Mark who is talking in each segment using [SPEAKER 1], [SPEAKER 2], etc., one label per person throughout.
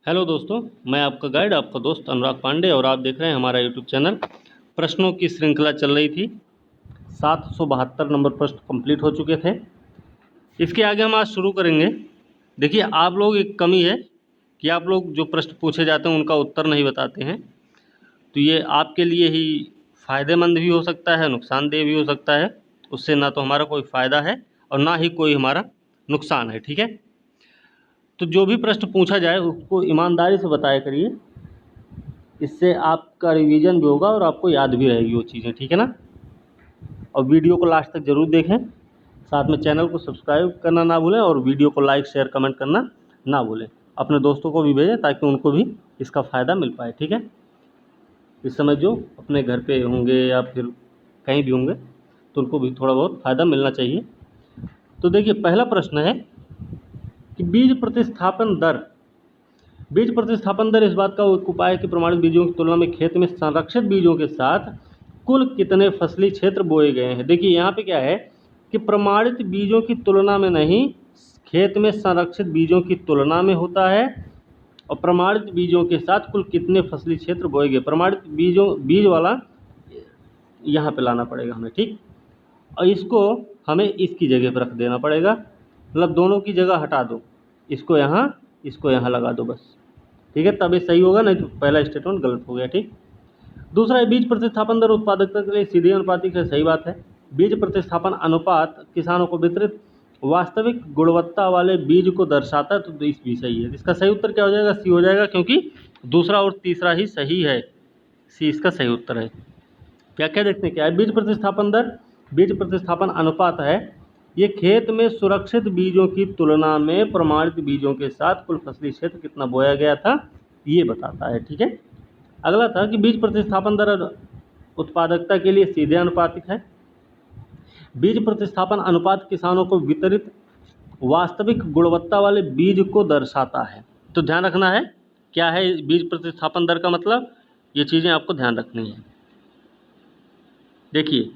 [SPEAKER 1] Hello दोस्तों, मैं आपका गाइड, आपका दोस्त अनुराग पांडे और आप देख रहे हैं हमारा यूट्यूब चैनल। प्रश्नों की श्रृंखला चल रही थी। 772 नंबर प्रश्न कंप्लीट हो चुके थे। इसके आगे हम आज शुरू करेंगे। देखिए, आप लोग एक कमी है कि आप लोग जो प्रश्न पूछे जाते हैं उनका उत्तर नहीं बताते हैं। तो ये आपके लिए ही फ़ायदेमंद भी हो सकता है, नुकसानदेह भी हो सकता है। उससे ना तो हमारा कोई फ़ायदा है और ना ही कोई हमारा नुकसान है। ठीक है, तो जो भी प्रश्न पूछा जाए उसको ईमानदारी से बताया करिए। इससे आपका रिवीजन भी होगा और आपको याद भी रहेगी वो चीज़ें। ठीक है ना। और वीडियो को लास्ट तक ज़रूर देखें। साथ में चैनल को सब्सक्राइब करना ना भूलें और वीडियो को लाइक शेयर कमेंट करना ना भूलें। अपने दोस्तों को भी भेजें ताकि उनको भी इसका फ़ायदा मिल पाए। ठीक है, इस समय जो अपने घर पे होंगे या फिर कहीं भी होंगे तो उनको भी थोड़ा बहुत फ़ायदा मिलना चाहिए। तो देखिए, पहला प्रश्न है कि बीज प्रतिस्थापन दर इस बात का एक उपाय है कि प्रमाणित बीजों की तुलना में खेत में संरक्षित बीजों के साथ कुल कितने फसली क्षेत्र बोए गए हैं। देखिए, यहाँ पे क्या है कि प्रमाणित बीजों की तुलना में नहीं, खेत में संरक्षित बीजों की तुलना में होता है। और प्रमाणित बीजों के साथ कुल कितने फसली क्षेत्र बोए गए, प्रमाणित बीज वाला यहाँ पे लाना पड़ेगा हमें। ठीक, और इसको हमें इसकी जगह पर रख देना पड़ेगा, मतलब दोनों की जगह हटा दो, इसको यहाँ लगा दो बस। ठीक है, तब ये सही होगा, नहीं तो पहला स्टेटमेंट गलत हो गया। ठीक, दूसरा है बीज प्रतिस्थापन दर उत्पादकता के लिए सीधे अनुपातिक है। सही बात है। बीज प्रतिस्थापन अनुपात किसानों को वितरित वास्तविक गुणवत्ता वाले बीज को दर्शाता है, तो इस भी सही है। इसका सही उत्तर क्या हो जाएगा? सी हो जाएगा, क्योंकि दूसरा और तीसरा ही सही है। सी इसका सही उत्तर है। व्याख्या देखते हैं क्या है। बीज प्रतिस्थापन दर बीज प्रतिस्थापन अनुपात है, ये खेत में सुरक्षित बीजों की तुलना में प्रमाणित बीजों के साथ कुल फसली क्षेत्र कितना बोया गया था ये बताता है। ठीक है, अगला था कि बीज प्रतिस्थापन दर उत्पादकता के लिए सीधे अनुपातिक है। बीज प्रतिस्थापन अनुपात किसानों को वितरित वास्तविक गुणवत्ता वाले बीज को दर्शाता है। तो ध्यान रखना है क्या है बीज प्रतिस्थापन दर का मतलब, ये चीज़ें आपको ध्यान रखनी है। देखिए,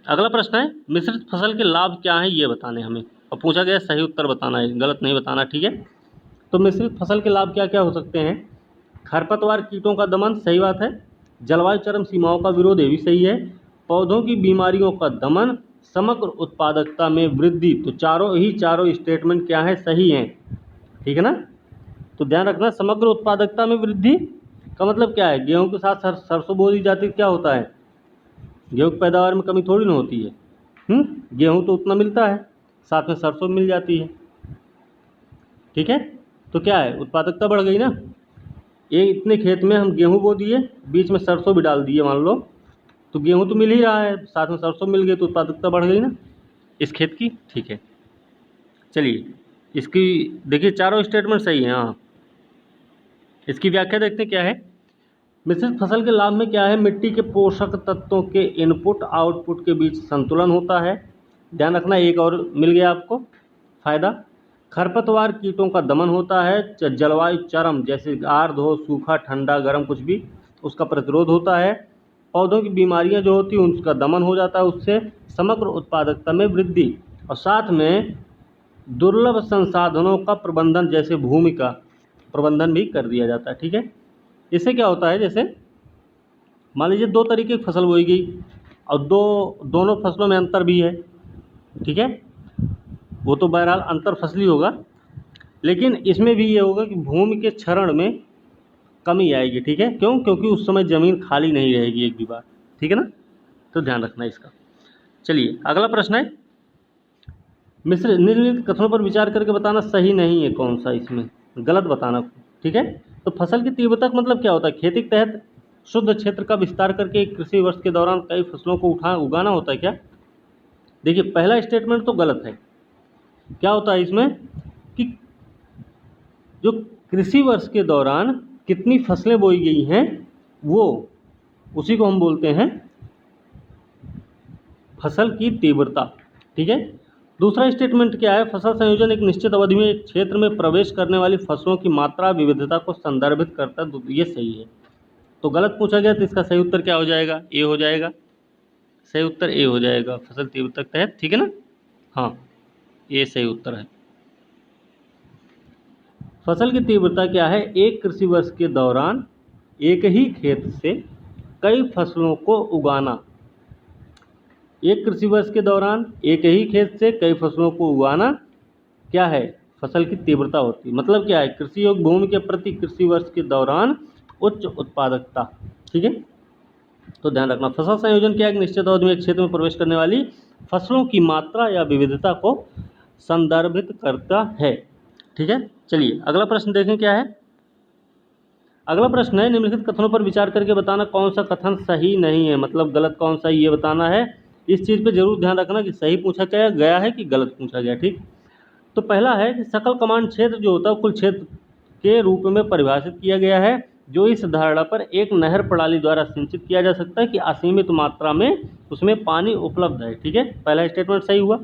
[SPEAKER 1] अगला प्रश्न है मिश्रित फसल के लाभ क्या हैं ये बताने हमें, और पूछा गया सही उत्तर बताना है, गलत नहीं बताना। ठीक है, तो मिश्रित फसल के लाभ क्या क्या हो सकते हैं? खरपतवार कीटों का दमन, सही बात है। जलवायु चरम सीमाओं का विरोध, ये भी सही है। पौधों की बीमारियों का दमन, समग्र उत्पादकता में वृद्धि। तो चारों स्टेटमेंट क्या है? सही हैं। ठीक है ना। तो ध्यान रखना, समग्र उत्पादकता में वृद्धि का मतलब क्या है? गेहूं के साथ सरसों बो दी जाती, क्या होता है? गेहूं की पैदावार में कमी थोड़ी ना होती है। गेहूं तो उतना मिलता है, साथ में सरसों मिल जाती है। ठीक है, तो क्या है? उत्पादकता बढ़ गई ना। ये इतने खेत में हम गेहूं बो दिए, बीच में सरसों भी डाल दिए मान लो, तो गेहूं तो मिल ही रहा है, साथ में सरसों मिल गई, तो उत्पादकता बढ़ गई ना इस खेत की। ठीक है, चलिए इसकी देखिए, चारों स्टेटमेंट सही हैं। हाँ, इसकी व्याख्या देखते हैं क्या है। मिश्रित फसल के लाभ में क्या है? मिट्टी के पोषक तत्वों के इनपुट आउटपुट के बीच संतुलन होता है। ध्यान रखना, एक और मिल गया आपको फायदा। खरपतवार कीटों का दमन होता है। जलवायु चरम, जैसे आर्द्र हो, सूखा, ठंडा, गर्म, कुछ भी, उसका प्रतिरोध होता है। पौधों की बीमारियां जो होती हैं उसका दमन हो जाता है, उससे समग्र उत्पादकता में वृद्धि। और साथ में दुर्लभ संसाधनों का प्रबंधन, जैसे भूमि का प्रबंधन भी कर दिया जाता है। ठीक है, इससे क्या होता है, जैसे मान लीजिए दो तरीके की फसल बोई गई और दोनों फसलों में अंतर भी है। ठीक है, वो तो बहरहाल अंतर फसली होगा, लेकिन इसमें भी ये होगा कि भूमि के क्षरण में कमी आएगी। ठीक है, क्यों? क्योंकि उस समय ज़मीन खाली नहीं रहेगी एक भी बार। ठीक है ना, तो ध्यान रखना इसका। चलिए अगला प्रश्न है, मिश्र निम्नलिखित कथनों पर विचार करके बताना सही नहीं है कौन सा, इसमें गलत बताना। ठीक है, तो फसल की तीव्रता का मतलब क्या होता है? खेती के तहत शुद्ध क्षेत्र का विस्तार करके एक कृषि वर्ष के दौरान कई फसलों को उगाना होता है क्या? देखिए, पहला स्टेटमेंट तो गलत है। क्या होता है इसमें कि जो कृषि वर्ष के दौरान कितनी फसलें बोई गई हैं वो, उसी को हम बोलते हैं फसल की तीव्रता। ठीक है, दूसरा स्टेटमेंट क्या है? फसल संयोजन एक निश्चित अवधि में एक क्षेत्र में प्रवेश करने वाली फसलों की मात्रा विविधता को संदर्भित करता है। तो ये सही है। तो गलत पूछा गया, तो इसका सही उत्तर क्या हो जाएगा? ए हो जाएगा। सही उत्तर ए हो जाएगा, फसल तीव्रता के तहत। ठीक है ना। हाँ, ये सही उत्तर है। फसल की तीव्रता क्या है? एक कृषि वर्ष के दौरान एक ही खेत से कई फसलों को उगाना। एक कृषि वर्ष के दौरान एक ही खेत से कई फसलों को उगाना क्या है? फसल की तीव्रता होती है। मतलब क्या है? कृषि योग्य भूमि के प्रति कृषि वर्ष के दौरान उच्च उत्पादकता। ठीक है, तो ध्यान रखना। फसल संयोजन क्या है? एक निश्चित अवधि में एक क्षेत्र में प्रवेश करने वाली फसलों की मात्रा या विविधता को संदर्भित करता है। ठीक है, चलिए अगला प्रश्न देखें क्या है। अगला प्रश्न है, निम्नलिखित कथनों पर विचार करके बताना कौन सा कथन सही नहीं है, मतलब गलत कौन सा ये बताना है। इस चीज़ पे जरूर ध्यान रखना कि सही पूछा क्या गया है कि गलत पूछा गया। ठीक, तो पहला है कि सकल कमांड क्षेत्र जो होता है कुल क्षेत्र के रूप में परिभाषित किया गया है, जो इस धारणा पर एक नहर प्रणाली द्वारा सिंचित किया जा सकता है कि असीमित मात्रा में उसमें पानी उपलब्ध है। ठीक है, पहला स्टेटमेंट सही हुआ।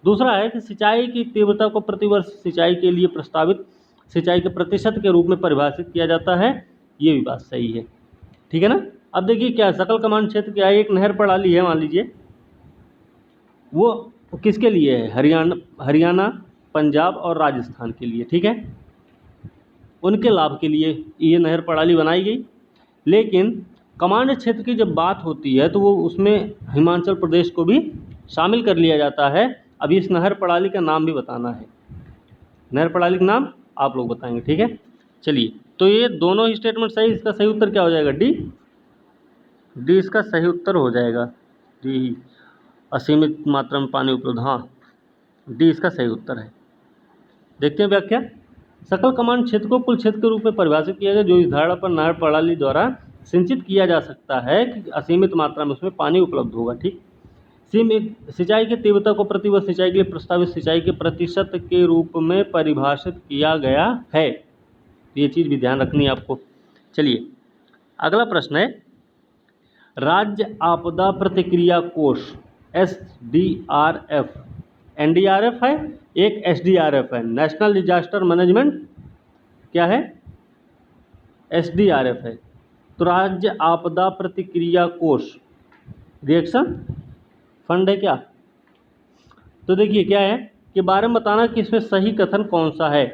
[SPEAKER 1] दूसरा है कि सिंचाई की तीव्रता को प्रतिवर्ष सिंचाई के लिए प्रस्तावित सिंचाई के प्रतिशत के रूप में परिभाषित किया जाता है, ये भी बात सही है। ठीक है ना। अब देखिए क्या सकल कमांड क्षेत्र क्या है? एक नहर प्रणाली है, मान लीजिए वो किसके लिए है? हरियाणा, पंजाब और राजस्थान के लिए। ठीक है, उनके लाभ के लिए ये नहर प्रणाली बनाई गई। लेकिन कमांड क्षेत्र की जब बात होती है तो वो उसमें हिमाचल प्रदेश को भी शामिल कर लिया जाता है। अब इस नहर प्रणाली का नाम भी बताना है, नहर प्रणाली का नाम आप लोग बताएंगे। ठीक है, चलिए तो ये दोनों ही स्टेटमेंट सही। इसका सही उत्तर क्या हो जाएगा? डी। डी इसका सही उत्तर हो जाएगा। डी, असीमित मात्रा में पानी उपलब्ध, हाँ डी इसका सही उत्तर है। देखते हैं व्याख्या। सकल कमांड क्षेत्र को कुल क्षेत्र के रूप में परिभाषित किया गया जो इस धारणा पर नहर प्रणाली द्वारा सिंचित किया जा सकता है कि असीमित मात्रा में उसमें पानी उपलब्ध होगा। ठीक, सीमित सिंचाई की तीव्रता को प्रतिवर्ष सिंचाई के लिए प्रस्तावित सिंचाई के प्रतिशत के रूप में परिभाषित किया गया है। ये चीज़ भी ध्यान रखनी है आपको। चलिए अगला प्रश्न है, राज्य आपदा प्रतिक्रिया कोष SDRF, NDRF है, एक SDRF है, नेशनल डिजास्टर मैनेजमेंट क्या है? SDRF है। तो राज्य आपदा प्रतिक्रिया कोष रिएक्शन फंड है क्या? तो देखिए क्या है कि बारे में बताना कि इसमें सही कथन कौन सा है।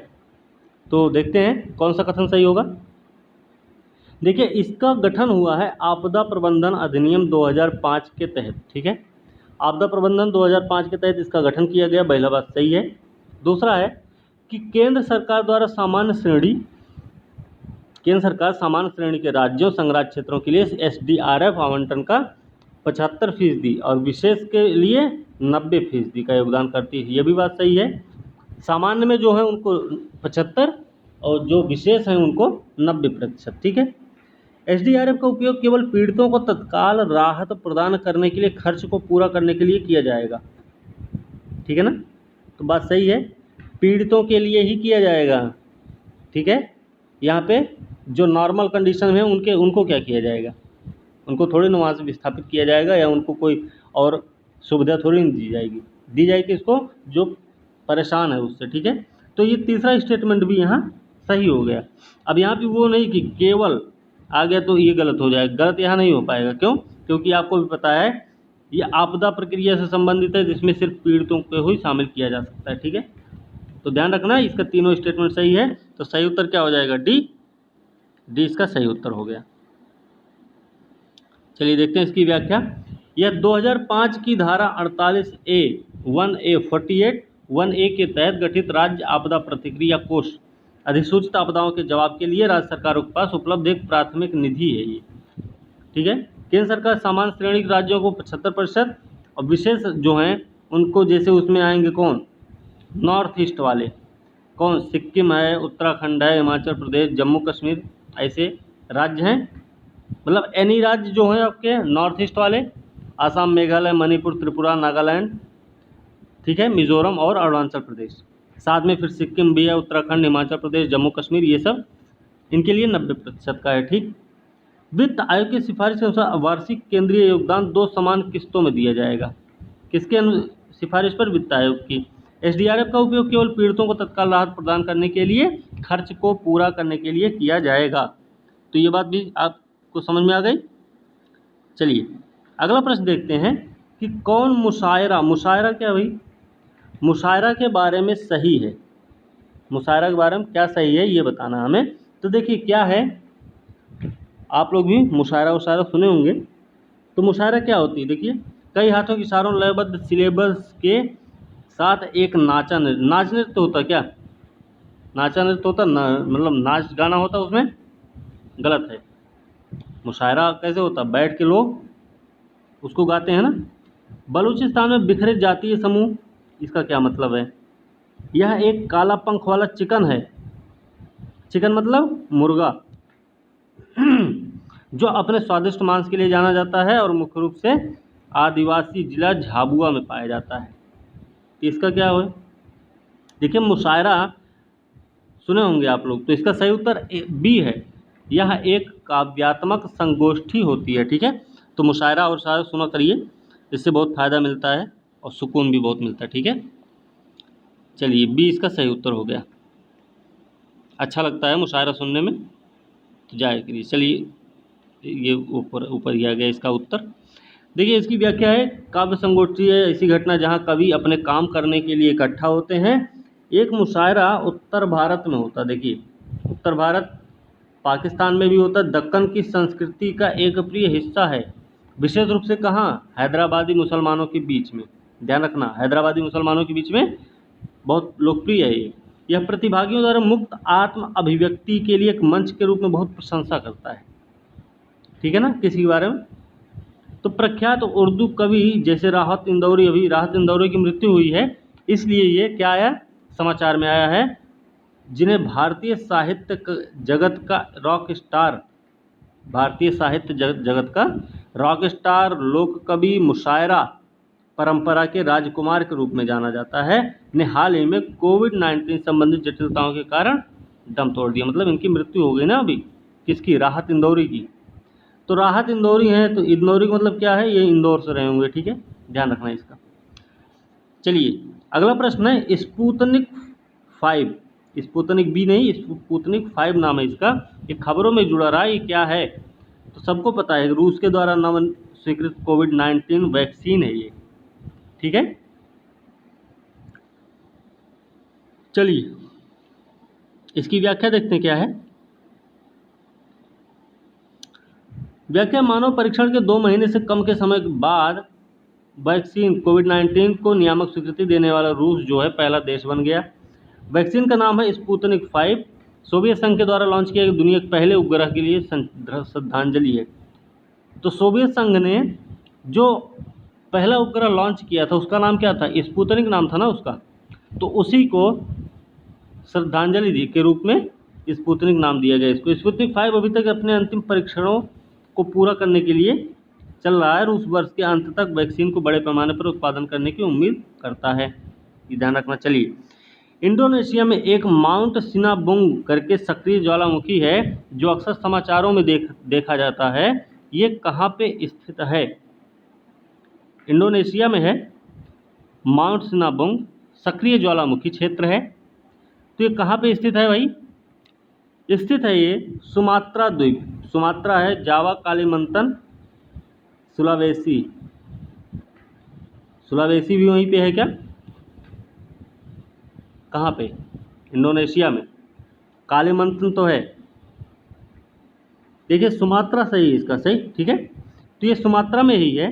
[SPEAKER 1] तो देखते हैं कौन सा कथन सही होगा। देखिए इसका गठन हुआ है आपदा प्रबंधन अधिनियम 2005 के तहत। ठीक है, आपदा प्रबंधन 2005 के तहत इसका गठन किया गया, पहला बात सही है। दूसरा है कि केंद्र सरकार द्वारा केंद्र सरकार सामान्य श्रेणी के राज्यों संघराज्य क्षेत्रों के लिए SDRF आवंटन का 75% और विशेष के लिए 90% का योगदान करती है, ये भी बात सही है। सामान्य में जो है उनको 75 और जो विशेष हैं उनको 90%। ठीक है, SDRF का उपयोग केवल पीड़ितों को तत्काल राहत प्रदान करने के लिए खर्च को पूरा करने के लिए किया जाएगा। ठीक है ना, तो बात सही है, पीड़ितों के लिए ही किया जाएगा। ठीक है, यहाँ पे जो नॉर्मल कंडीशन में उनको क्या किया जाएगा? उनको थोड़ी ना वहाँ से विस्थापित किया जाएगा या उनको कोई और सुविधा थोड़ी नहीं दी जाएगी इसको जो परेशान है उससे। ठीक है, तो ये तीसरा स्टेटमेंट भी यहाँ सही हो गया। अब यहाँ पे वो नहीं कि केवल आ गया तो ये गलत हो जाएगा, गलत यहाँ नहीं हो पाएगा। क्यों? क्योंकि आपको भी पता है ये आपदा प्रक्रिया से संबंधित है जिसमें सिर्फ पीड़ितों को ही शामिल किया जा सकता है। ठीक है, तो ध्यान रखना इसका तीनों स्टेटमेंट सही है। तो सही उत्तर क्या हो जाएगा? डी। डी इसका सही उत्तर हो गया। चलिए देखते हैं इसकी व्याख्या। यह 2005 की धारा 48A 1A 48 1A के तहत गठित राज्य आपदा प्रतिक्रिया कोष अधिसूचित आपदाओं के जवाब के लिए राज्य सरकारों के पास उपलब्ध एक प्राथमिक निधि है ये। ठीक है, केंद्र सरकार सामान्य श्रेणी के राज्यों को 75% और विशेष जो हैं उनको, जैसे उसमें आएंगे कौन? नॉर्थ ईस्ट वाले, कौन? सिक्किम है, उत्तराखंड है, हिमाचल प्रदेश, जम्मू कश्मीर, ऐसे राज्य हैं। मतलब एनी राज्य जो हैं आपके नॉर्थ ईस्ट वाले, आसाम, मेघालय, मणिपुर, त्रिपुरा, नागालैंड, ठीक है, मिजोरम और अरुणाचल प्रदेश, साथ में फिर सिक्किम भी है, उत्तराखंड, हिमाचल प्रदेश, जम्मू कश्मीर, ये सब इनके लिए 90% का है। ठीक, वित्त आयोग की सिफारिश के अनुसार वार्षिक केंद्रीय योगदान 2 समान किस्तों में दिया जाएगा। किसके सिफारिश पर? वित्त आयोग की। SDRF का उपयोग केवल पीड़ितों को तत्काल राहत प्रदान करने के लिए, खर्च को पूरा करने के लिए किया जाएगा। तो ये बात भी आपको समझ में आ गई। चलिए अगला प्रश्न देखते हैं कि कौन मुशायरा क्या भाई? मुशायरा के बारे में सही है। मुशायरा के बारे में क्या सही है ये बताना है हमें। तो देखिए क्या है, आप लोग भी मुशायरा उशायरा सुने होंगे। तो मुशायरा क्या होती है, देखिए कई हाथों के इशारों लयबद्ध सिलेबस के साथ एक नाचा नृत्य, नाच नृत्य होता है क्या, नाचा नृत्य होता ना, मतलब नाच गाना होता उसमें, गलत है। मुशायरा कैसे होता, बैठ के लोग उसको गाते हैं ना। बलूचिस्तान में बिखरे जातीय समूह, इसका क्या मतलब है, यह एक काला पंख वाला चिकन है, चिकन मतलब मुर्गा, जो अपने स्वादिष्ट मांस के लिए जाना जाता है और मुख्य रूप से आदिवासी जिला झाबुआ में पाया जाता है। तो इसका क्या हो, देखिए मुशायरा सुने होंगे आप लोग, तो इसका सही उत्तर बी है, यह एक काव्यात्मक संगोष्ठी होती है। ठीक है, तो मुशायरा और शायरा सुना करिए, इससे बहुत फ़ायदा मिलता है और सुकून भी बहुत मिलता है। ठीक है, चलिए बी इसका सही उत्तर हो गया। अच्छा लगता है मुशायरा सुनने में, तो जाए करिए। चलिए ये ऊपर ऊपर ही आ गया इसका उत्तर। देखिए इसकी व्याख्या है, काव्य संगोष्ठी है ऐसी घटना जहाँ कवि अपने काम करने के लिए इकट्ठा होते हैं। एक मुशायरा उत्तर भारत में होता है, देखिए उत्तर भारत पाकिस्तान में भी होता है, दक्कन की संस्कृति का एक प्रिय हिस्सा है, विशेष रूप से कहाँ, हैदराबादी मुसलमानों के बीच में, ध्यान रखना हैदराबादी मुसलमानों के बीच में बहुत लोकप्रिय है ये। यह प्रतिभागियों द्वारा मुक्त आत्म अभिव्यक्ति के लिए एक मंच के रूप में बहुत प्रशंसा करता है। ठीक है ना, किसी के बारे में, तो प्रख्यात उर्दू कवि जैसे राहत इंदौरी, अभी राहत इंदौरी की मृत्यु हुई है, इसलिए ये क्या आया, समाचार में आया है, जिन्हें भारतीय साहित्य जगत का रॉक स्टार, भारतीय साहित्य जगत का रॉक स्टार, लोक कवि, मुशायरा परंपरा के राजकुमार के रूप में जाना जाता है, ने हाल ही में कोविड-19 संबंधित जटिलताओं के कारण दम तोड़ दिया। मतलब इनकी मृत्यु हो गई ना अभी, किसकी, राहत इंदौरी की। तो राहत इंदौरी है, तो इंदौरी का मतलब क्या है, ये इंदौर से रहे होंगे। ठीक है, ध्यान रखना इसका। चलिए अगला प्रश्न है, स्पुतनिक 5, स्पुतनिक बी नहीं, स्पुतनिक 5 नाम है इसका, ये खबरों में जुड़ा रहा है, ये क्या है, तो सबको पता है रूस के द्वारा नव स्वीकृत कोविड-19 वैक्सीन है ये। ठीक है, चलिए इसकी व्याख्या देखते हैं क्या है। व्याख्या, मानव परीक्षण के 2 महीने से कम के समय बाद वैक्सीन कोविड-19 को नियामक स्वीकृति देने वाला रूस जो है पहला देश बन गया। वैक्सीन का नाम है स्पुतनिक 5, सोवियत संघ के द्वारा लॉन्च किया गया दुनिया के पहले उपग्रह के लिए श्रद्धांजलि है। तो सोवियत संघ ने जो पहला उपग्रह लॉन्च किया था उसका नाम क्या था, स्पुतनिक नाम था ना उसका, तो उसी को श्रद्धांजलि के रूप में स्पुतनिक नाम दिया गया इसको। स्पुतनिक 5 अभी तक अपने अंतिम परीक्षणों को पूरा करने के लिए चल रहा है, रूस वर्ष के अंत तक वैक्सीन को बड़े पैमाने पर उत्पादन करने की उम्मीद करता है, ये ध्यान रखना। चलिए, इंडोनेशिया में एक माउंट सिनाबुंग करके सक्रिय ज्वालामुखी है जो अक्सर समाचारों में देखा जाता है, ये कहाँ पे स्थित है, इंडोनेशिया में है, माउंट सिनाबुंग सक्रिय ज्वालामुखी क्षेत्र है, तो ये कहाँ पे स्थित है भाई, स्थित है ये सुमात्रा द्वीप, सुमात्रा है, जावा, कालीमंतन, सुलावेसी, सुलावेसी भी वहीं पे है क्या, कहाँ पे, इंडोनेशिया में, कालीमंतन तो है, देखिए सुमात्रा सही है इसका, सही। ठीक है, तो ये सुमात्रा में ही है।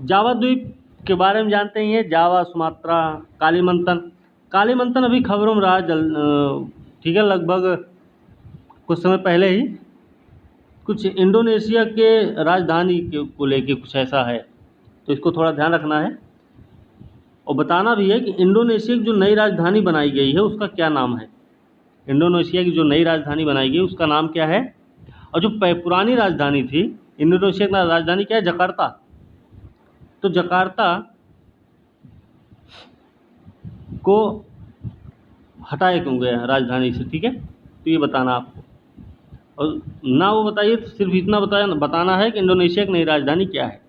[SPEAKER 1] जावा द्वीप के बारे में जानते ही हैं, जावा, सुमात्रा, कालीमंतन, कालीमंतन अभी खबरों में रहा ठीक है, लगभग कुछ समय पहले ही कुछ इंडोनेशिया के राजधानी को लेके कुछ ऐसा है, तो इसको थोड़ा ध्यान रखना है और बताना भी है कि इंडोनेशिया की जो नई राजधानी बनाई गई है उसका क्या नाम है, इंडोनेशिया की जो नई राजधानी बनाई गई उसका नाम क्या है, और जो पुरानी राजधानी थी इंडोनेशिया की राजधानी क्या है, जकार्ता, तो जकार्ता को हटाए क्यों गया राजधानी से। ठीक है, तो ये बताना आपको, और ना वो बताइए तो सिर्फ इतना बताना है कि इंडोनेशिया की नई राजधानी क्या है।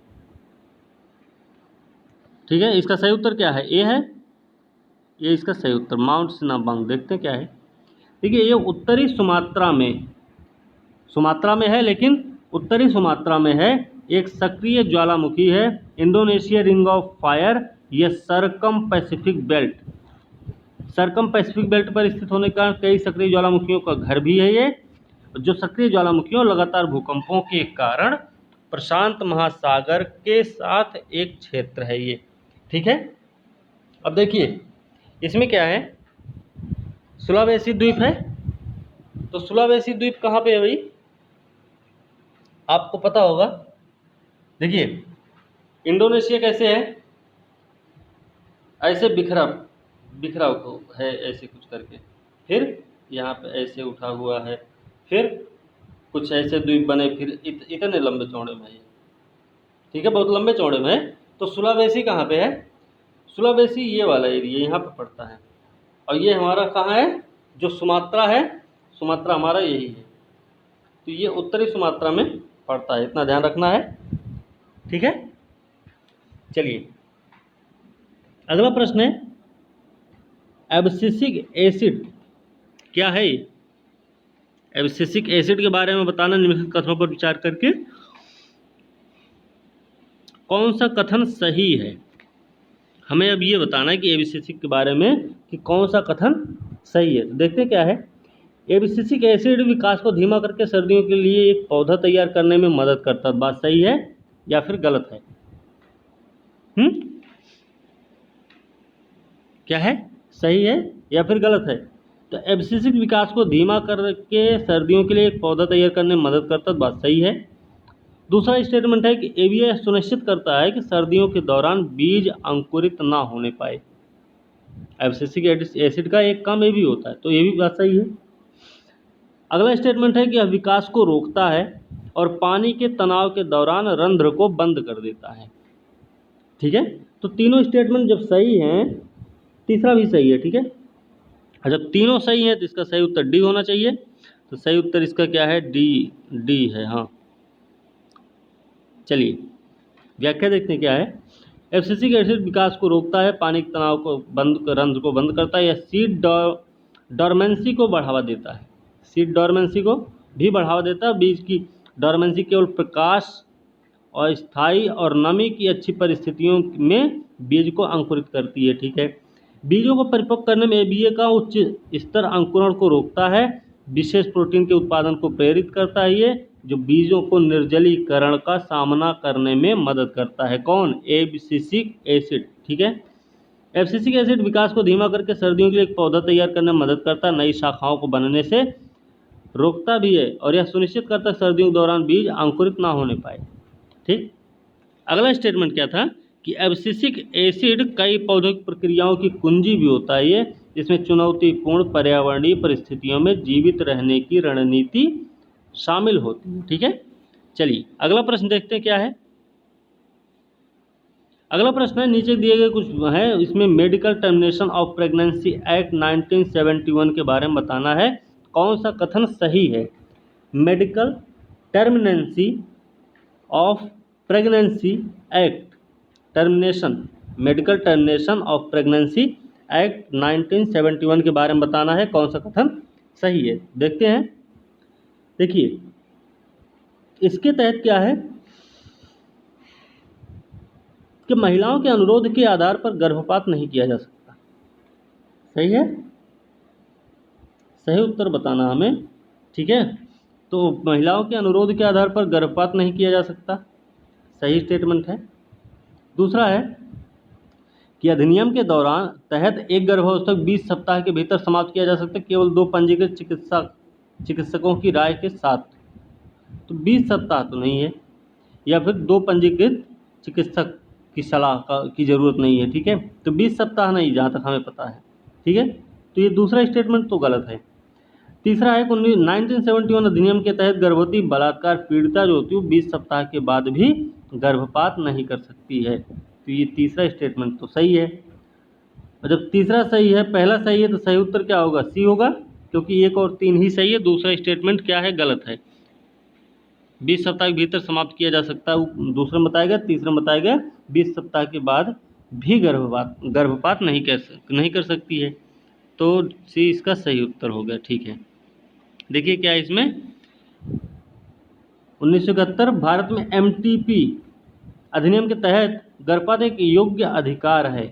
[SPEAKER 1] ठीक है, इसका सही उत्तर क्या है, ए है, ये इसका सही उत्तर माउंट सिनाबंग। देखते हैं क्या है, देखिए ये उत्तरी सुमात्रा में है, लेकिन उत्तरी सुमात्रा में है, एक सक्रिय ज्वालामुखी है, इंडोनेशिया रिंग ऑफ फायर, ये सरकम पैसिफिक बेल्ट, सरकम पैसिफिक बेल्ट पर स्थित होने के कारण कई सक्रिय ज्वालामुखियों का घर भी है ये, जो सक्रिय ज्वालामुखियों लगातार भूकंपों के कारण प्रशांत महासागर के साथ एक क्षेत्र है ये। ठीक है, अब देखिए इसमें क्या है, सुलावेसी द्वीप है। तो सुलावेसी द्वीप कहाँ पे है भाई, आपको पता होगा। देखिए इंडोनेशिया कैसे है, ऐसे बिखरा को है ऐसे कुछ करके, फिर यहाँ पे ऐसे उठा हुआ है, फिर कुछ ऐसे द्वीप बने, फिर इतने लंबे चौड़े में है। ठीक है, बहुत लंबे चौड़े में है। तो सुलावेसी कहाँ पे है, सुलावेसी ये वाला एरिया यहाँ पे पड़ता है, और ये हमारा कहाँ है, जो सुमात्रा है, सुमात्रा हमारा यही है। तो ये उत्तरी सुमात्रा में पड़ता है, इतना ध्यान रखना है। ठीक है, चलिए अगला प्रश्न है, एब्सिसिक एसिड क्या है। एब्सिसिक एसिड के बारे में बताना निम्नलिखित कथनों पर विचार करके कौन सा कथन सही है। हमें अब ये बताना है कि एब्सिसिक के बारे में कि कौन सा कथन सही है। तो देखते क्या है, एब्सिसिक एसिड विकास को धीमा करके सर्दियों के लिए एक पौधा तैयार करने में मदद करता है। बात सही है या फिर गलत है? क्या है, सही है या फिर गलत है? तो एब्सिसिक विकास को धीमा करके सर्दियों के लिए एक पौधा तैयार करने में मदद करता है। बात सही है। दूसरा स्टेटमेंट है कि एबीए सुनिश्चित करता है कि सर्दियों के दौरान बीज अंकुरित ना होने पाए। एब्सिसिक एसिड का एक काम ये भी होता है, तो ये भी बात सही है। अगला स्टेटमेंट है कि यह विकास को रोकता है और पानी के तनाव के दौरान रंध्र को बंद कर देता है। ठीक है, तो तीनों स्टेटमेंट जब सही हैं, तीसरा भी सही है। ठीक है, और जब तीनों सही हैं तो इसका सही उत्तर डी होना चाहिए। तो सही उत्तर इसका क्या है, डी है। हाँ, चलिए व्याख्या देखते हैं क्या है। एब्सिसिक एसिड विकास को रोकता है, पानी के तनाव को रंध्र को बंद करता है, या सीड डॉर्मेंसी को बढ़ावा देता है। सीड डॉर्मेंसी को भी बढ़ावा देता है। बीज की डॉर्मेंसी केवल प्रकाश और स्थायी और नमी की अच्छी परिस्थितियों में बीज को अंकुरित करती है। ठीक है, बीजों को परिपक्व करने में एबीए का उच्च स्तर अंकुरण को रोकता है, विशेष प्रोटीन के उत्पादन को प्रेरित करता है, ये जो बीजों को निर्जलीकरण का सामना करने में मदद करता है। कौन? Abscisic acid. ठीक है, एब्सिसिक एसिड विकास को धीमा करके सर्दियों के लिए एक पौधा तैयार करने में मदद करता है, नई शाखाओं को बनने से रोकता भी है, और यह सुनिश्चित करता है सर्दियों के दौरान बीज अंकुरित ना होने पाए। ठीक, अगला स्टेटमेंट क्या था कि एब्सिसिक एसिड कई पौधों प्रक्रियाओं की कुंजी भी होता है, ये इसमें चुनौतीपूर्ण पर्यावरणीय परिस्थितियों में जीवित रहने की रणनीति शामिल होती है। ठीक है, चलिए अगला प्रश्न देखते हैं क्या है। अगला प्रश्न है, नीचे दिए गए कुछ है, इसमें medical termination of pregnancy act 1971 के बारे में बताना है, कौन सा कथन सही है। Medical terminancy of pregnancy act termination, medical termination of pregnancy act 1971 के बारे में बताना है, कौन सा कथन सही है। देखते हैं, देखिए इसके तहत क्या है कि महिलाओं के अनुरोध के आधार पर गर्भपात नहीं किया जा सकता। सही है, सही उत्तर बताना हमें। ठीक है, तो महिलाओं के अनुरोध के आधार पर गर्भपात नहीं किया जा सकता, सही स्टेटमेंट है। दूसरा है कि अधिनियम के दौरान तहत एक गर्भावस्था 20 सप्ताह के भीतर समाप्त किया जा सकता है, केवल 2 पंजीकृत चिकित्सकों की राय के साथ। तो 20 सप्ताह तो नहीं है, या फिर 2 पंजीकृत चिकित्सक की सलाह की ज़रूरत नहीं है। ठीक है, तो 20 सप्ताह नहीं, जहाँ तक हमें पता है। ठीक है, तो ये दूसरा स्टेटमेंट तो गलत है। तीसरा है 1971 अधिनियम के तहत गर्भवती बलात्कार पीड़िता जो होती है 20 सप्ताह के बाद भी गर्भपात नहीं कर सकती है। तो ये तीसरा स्टेटमेंट तो सही है। और जब तीसरा सही है, पहला सही है, तो सही उत्तर क्या होगा, सी होगा, क्योंकि 1 और 3 ही सही है। दूसरा स्टेटमेंट क्या है, गलत है। 20 सप्ताह के भीतर समाप्त किया जा सकता है, दूसरा बताया गया। तीसरा बताया गया 20 सप्ताह के बाद भी गर्भपात नहीं कर सकती है। तो सी इसका सही उत्तर हो गया। ठीक है, देखिए क्या है इसमें, 1971 भारत में एमटीपी अधिनियम के तहत गर्भपात एक योग्य अधिकार है।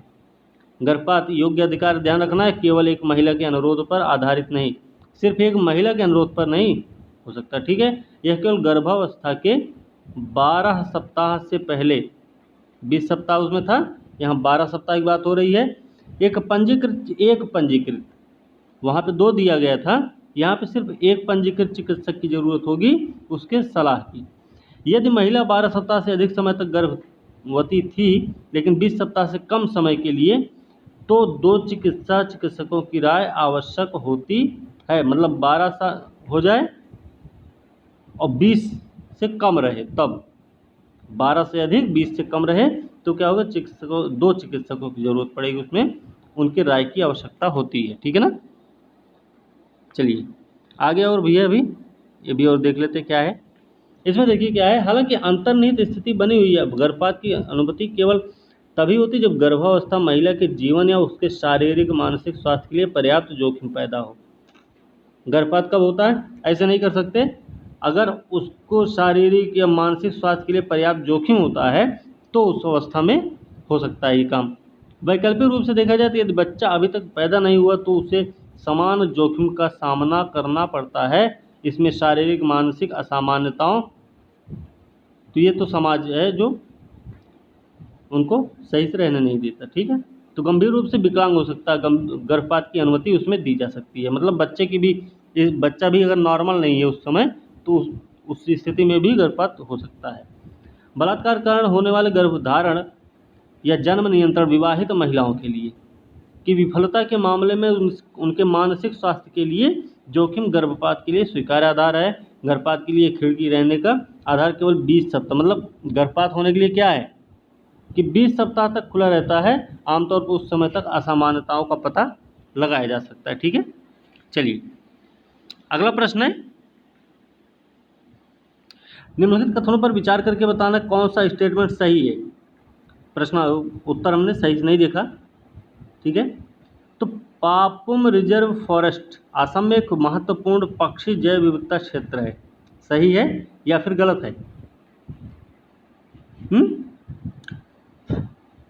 [SPEAKER 1] गर्भपात योग्य अधिकार, ध्यान रखना है, केवल एक महिला के अनुरोध पर आधारित नहीं, सिर्फ एक महिला के अनुरोध पर नहीं हो सकता, ठीक है। यह केवल गर्भावस्था के 12 सप्ताह से पहले, 20 सप्ताह उसमें था, यहाँ 12 सप्ताह की बात हो रही है। एक पंजीकृत, वहाँ पे 2 दिया गया था, यहाँ पे सिर्फ एक पंजीकृत चिकित्सक की जरूरत होगी, उसके सलाह की। यदि महिला 12 सप्ताह से अधिक समय तक गर्भवती थी लेकिन 20 सप्ताह से कम समय के लिए, तो 2 चिकित्सकों की राय आवश्यक होती है। मतलब 12 साल हो जाए और 20 से कम रहे, तब 12 से अधिक 20 से कम रहे तो क्या होगा, 2 चिकित्सकों की जरूरत पड़ेगी, उसमें उनकी राय की आवश्यकता होती है, ठीक है ना। चलिए आगे और भैया अभी ये भी और देख लेते क्या है इसमें। देखिए क्या है, हालांकि अंतर्निहित स्थिति बनी हुई है, गर्भपात की अनुमति केवल तभी होती जब गर्भावस्था महिला के जीवन या उसके शारीरिक मानसिक स्वास्थ्य के लिए पर्याप्त जोखिम पैदा हो। गर्भपात कब होता है, ऐसे नहीं कर सकते, अगर उसको शारीरिक या मानसिक स्वास्थ्य के लिए पर्याप्त जोखिम होता है तो उस अवस्था में हो सकता है ये काम। वैकल्पिक रूप से देखा जाए तो यदि बच्चा अभी तक पैदा नहीं हुआ तो उसे समान जोखिम का सामना करना पड़ता है। इसमें शारीरिक मानसिक असामान्यताओं, तो ये तो समाज है जो उनको सही से रहने नहीं देता, ठीक है। तो गंभीर रूप से विकलांग हो सकता है, गर्भपात की अनुमति उसमें दी जा सकती है। मतलब बच्चे की भी, बच्चा भी अगर नॉर्मल नहीं है उस समय तो उस स्थिति में भी गर्भपात हो सकता है। बलात्कार कारण होने वाले गर्भधारण या जन्म नियंत्रण विवाहित महिलाओं के लिए की विफलता के मामले में उनके मानसिक स्वास्थ्य के लिए जोखिम गर्भपात के लिए स्वीकार्य आधार है। गर्भपात के लिए खिड़की रहने का आधार केवल 20 सप्ताह, मतलब गर्भपात होने के लिए क्या है कि 20 सप्ताह तक खुला रहता है। आमतौर पर उस समय तक असामान्यताओं का पता लगाया जा सकता है, ठीक है। चलिए अगला प्रश्न है, निम्नलिखित कथनों पर विचार करके बताना कौन सा स्टेटमेंट सही है। प्रश्न उत्तर हमने सही से नहीं देखा, ठीक है। तो पापुम रिजर्व फॉरेस्ट असम में एक महत्वपूर्ण पक्षी जैव विविधता क्षेत्र है, सही है या फिर गलत है।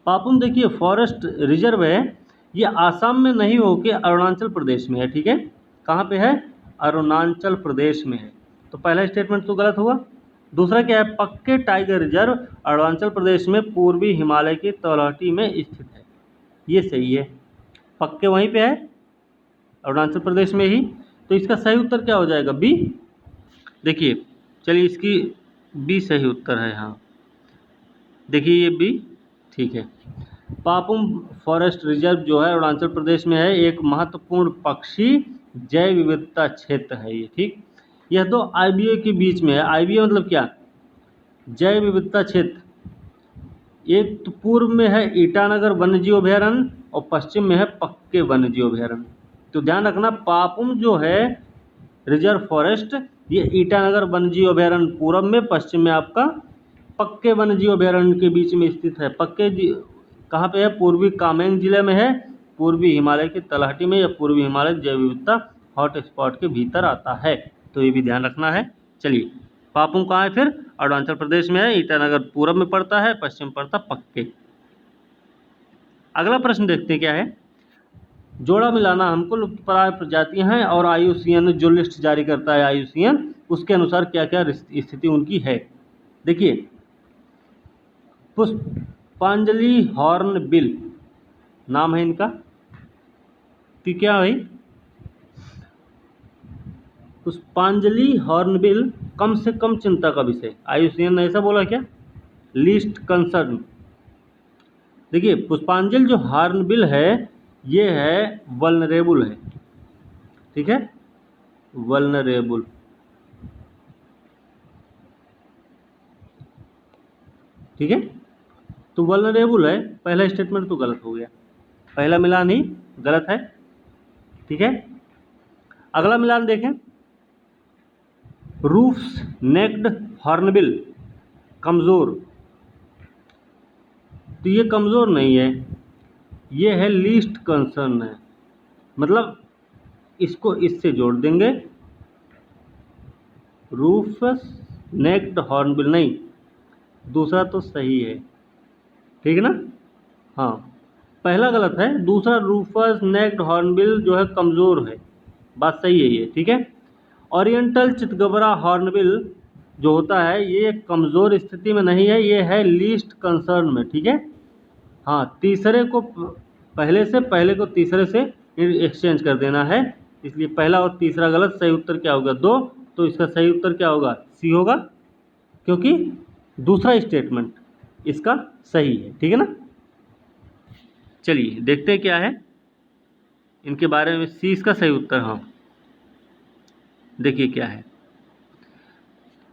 [SPEAKER 1] पापुम देखिए फॉरेस्ट रिजर्व है, ये आसाम में नहीं होके अरुणाचल प्रदेश में है, ठीक है। कहाँ पे है, अरुणाचल प्रदेश में है, तो पहला स्टेटमेंट तो गलत हुआ। दूसरा क्या है, पक्के टाइगर रिजर्व अरुणाचल प्रदेश में पूर्वी हिमालय की तलहटी में स्थित है, ये सही है, पक्के वहीं पे है अरुणाचल प्रदेश में ही। तो इसका सही उत्तर क्या हो जाएगा, बी। देखिए चलिए इसकी बी सही उत्तर है, हाँ देखिए ये बी ठीक है। पापुम फॉरेस्ट रिजर्व जो है अरुणाचल प्रदेश में है, एक महत्वपूर्ण पक्षी जैव विविधता क्षेत्र है ये, ठीक। यह दो आईबीए के बीच में है, आईबीए मतलब क्या, जैव विविधता क्षेत्र। एक तो पूर्व में है ईटानगर वन्यजीव अभयारण्य और पश्चिम में है पक्के वन्यजीव अभयारण्य। तो ध्यान रखना पापुम जो है रिजर्व फॉरेस्ट, ये ईटानगर वन्यजीव अभयारण्य पूर्व में, पश्चिम में आपका पक्के वन्यजीव अभयारण्य के बीच में स्थित है। पक्के कहाँ पे है, पूर्वी कामेंग जिले में है, पूर्वी हिमालय की तलहटी में, या पूर्वी हिमालय जैव विविधता हॉट स्पॉट के भीतर आता है, तो ये भी ध्यान रखना है। चलिए पापुम कहाँ है फिर, अरुणाचल प्रदेश में है, ईटानगर पूर्व में पड़ता है, पश्चिम पड़ता पक्के। अगला प्रश्न देखते हैं क्या है, जोड़ा मिलाना हमको लुप्तप्राय प्रजातियां हैं और IUCN जो लिस्ट जारी करता है IUCN, उसके अनुसार क्या क्या स्थिति उनकी है। देखिए पुष्पांजलि हॉर्नबिल नाम है इनका, तो क्या भाई पुष्पांजलि हॉर्नबिल कम से कम चिंता का विषय, IUCN ने ऐसा बोला क्या, लीस्ट कंसर्न। देखिए पुष्पांजलि जो हॉर्नबिल है ये है वल्नरेबल है, ठीक है, वल्नरेबल, ठीक है। तो वल्नरेबल है, पहला स्टेटमेंट तो गलत हो गया, पहला मिलान ही गलत है, ठीक है। अगला मिलान देखें, रूफ्स नेक्ड हॉर्नबिल कमज़ोर, तो ये कमज़ोर नहीं है, ये है लीस्ट कंसर्न है, मतलब इसको इससे जोड़ देंगे, रूफस नेक्ड हॉर्नबिल नहीं, दूसरा तो सही है, ठीक है ना। हाँ पहला गलत है। दूसरा रूफस नेक्ड हॉर्नबिल जो है कमज़ोर है, बात सही है ये, ठीक है। ओरिएंटल चितगबरा हॉर्नबिल जो होता है ये कमज़ोर स्थिति में नहीं है, ये है लीस्ट कंसर्न में, ठीक है। हाँ, तीसरे को पहले को तीसरे से एक्सचेंज कर देना है, इसलिए पहला और तीसरा गलत। सही उत्तर क्या होगा? 2। तो इसका सही उत्तर क्या होगा? सी होगा, क्योंकि दूसरा स्टेटमेंट इसका सही है, ठीक है ना। चलिए देखते हैं क्या है इनके बारे में। सी इसका सही उत्तर। हाँ, देखिए क्या है।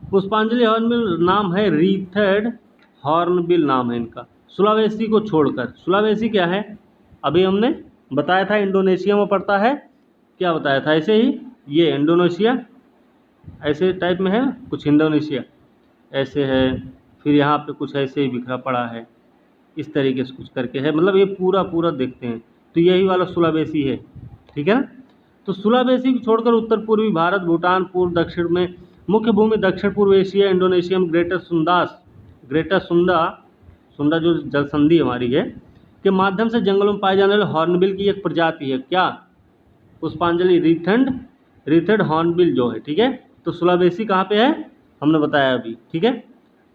[SPEAKER 1] पुष्पांजलि हॉर्नबिल नाम है, रीथेड हॉर्नबिल नाम है इनका, सुलावेसी को छोड़कर। सुलावेसी क्या है? अभी हमने बताया था इंडोनेशिया में पड़ता है। क्या बताया था? ऐसे ही ये इंडोनेशिया ऐसे टाइप में है, कुछ इंडोनेशिया ऐसे है, फिर यहाँ पे कुछ ऐसे ही बिखरा पड़ा है, इस तरीके से कुछ करके है, मतलब ये पूरा देखते हैं तो यही वाला सुलावेसी है, ठीक है ना। तो सुलावेसी को छोड़कर उत्तर पूर्वी भारत, भूटान, पूर्व दक्षिण में मुख्य भूमि दक्षिण पूर्व एशिया, इंडोनेशिया में ग्रेटर सुंदा जो जलसंधि हमारी है के माध्यम से जंगलों में पाए जाने वाले हॉर्नबिल की एक प्रजाति है। क्या? पुष्पांजलि रीथेड हॉर्नबिल जो है, ठीक है। तो सुलावेसी कहाँ पे है? हमने बताया अभी, ठीक है।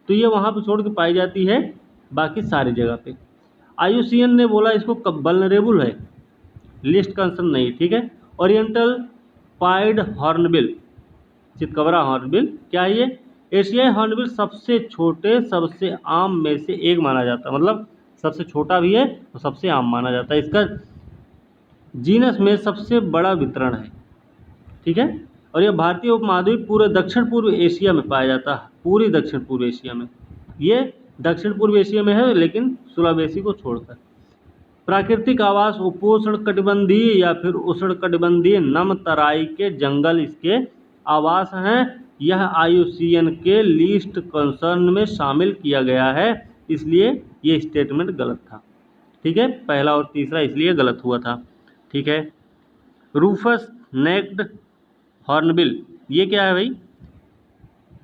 [SPEAKER 1] तो ये वहाँ पे छोड़ के पाई जाती है, बाकी सारी जगह पे। IUCN ने बोला इसको वल्नरेबल है, लिस्ट कंसर्न नहीं, ठीक है। ओरिएंटल पाइड हॉर्नबिल, चितकबरा हॉर्नबिल क्या है ये? एशियाई हॉर्नबिल सबसे छोटे सबसे आम में से एक माना जाता है, मतलब सबसे छोटा भी है और सबसे आम माना जाता है। इसका जीनस में सबसे बड़ा वितरण है, ठीक है। और यह भारतीय उपमहाद्वीप पूरे दक्षिण पूर्व एशिया में पाया जाता है, पूरी दक्षिण पूर्व एशिया में। ये दक्षिण पूर्व एशिया में है, लेकिन सुलावेसी को छोड़कर। प्राकृतिक आवास उपोष्णकटिबंधीय या फिर उष्णकटिबंधीय नम तराई के जंगल इसके आवास हैं। यह IUCN के लीस्ट कंसर्न में शामिल किया गया है, इसलिए ये स्टेटमेंट गलत था, ठीक है। पहला और तीसरा इसलिए गलत हुआ था, ठीक है। रूफस नेक्ड हॉर्नबिल ये क्या है भाई?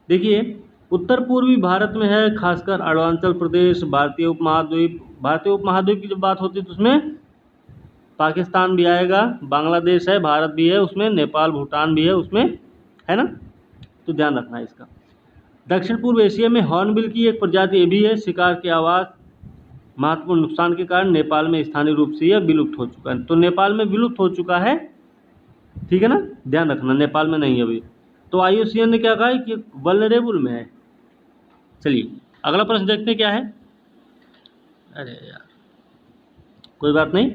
[SPEAKER 1] देखिए उत्तर पूर्वी भारत में है, खासकर अरुणाचल प्रदेश, भारतीय उपमहाद्वीप की जब बात होती है तो उसमें पाकिस्तान भी आएगा, बांग्लादेश है, भारत भी है उसमें, नेपाल भूटान भी है उसमें, है ना। तो ध्यान रखना है इसका। दक्षिण पूर्व एशिया में हॉर्नबिल की एक प्रजाति भी है। शिकार के आवास महत्वपूर्ण नुकसान के कारण नेपाल में स्थानीय रूप से यह विलुप्त हो चुका है। तो नेपाल में विलुप्त हो चुका है, ठीक है ना, ध्यान रखना, नेपाल में नहीं है अभी। तो IUCN ने क्या कहा है कि वल्नरेबल में है। चलिए अगला प्रश्न देखते हैं क्या है। अरे यार कोई बात नहीं।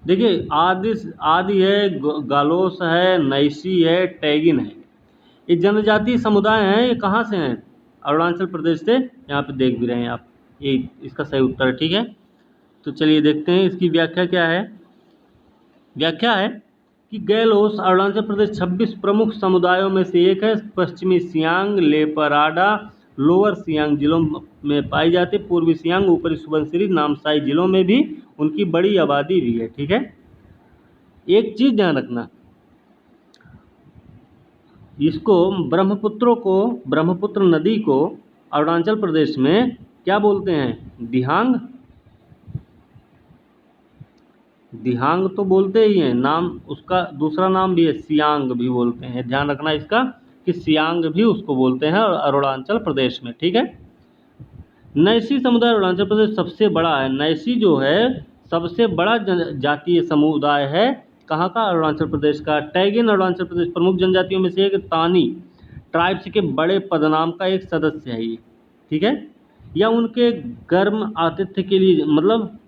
[SPEAKER 1] देखिए आदि है, गालोस है, नैसी है, टैगिन है, ये जनजातीय समुदाय हैं। ये कहाँ से हैं? अरुणाचल प्रदेश से। यहाँ पे देख भी रहे हैं आप, ये इसका सही उत्तर है, ठीक है। तो चलिए देखते हैं इसकी व्याख्या क्या है। व्याख्या है कि गैलोस अरुणाचल प्रदेश 26 प्रमुख समुदायों में से एक है। पश्चिमी सियांग, लेपराडा, लोअर सियांग जिलों में पाई जाती है। पूर्वी सियांग, ऊपरी सुबनसिरी, नामसाई जिलों में भी उनकी बड़ी आबादी भी है, ठीक है। एक चीज़ ध्यान रखना, इसको ब्रह्मपुत्र नदी को अरुणाचल प्रदेश में क्या बोलते हैं? दिहांग तो बोलते ही हैं, नाम उसका दूसरा नाम भी है, सियांग भी बोलते हैं। ध्यान रखना इसका कि सियांग भी उसको बोलते हैं अरुणाचल प्रदेश में, ठीक है। नैसी समुदाय अरुणाचल प्रदेश सबसे बड़ा है। नैसी जो है सबसे बड़ा जातीय समुदाय है। कहाँ का? अरुणाचल प्रदेश का। टैगिन अरुणाचल प्रदेश प्रमुख जनजातियों में से एक तानी ट्राइब्स के बड़े पदनाम का एक सदस्य है ये, ठीक है। या उनके गर्म आतिथ्य के लिए, मतलब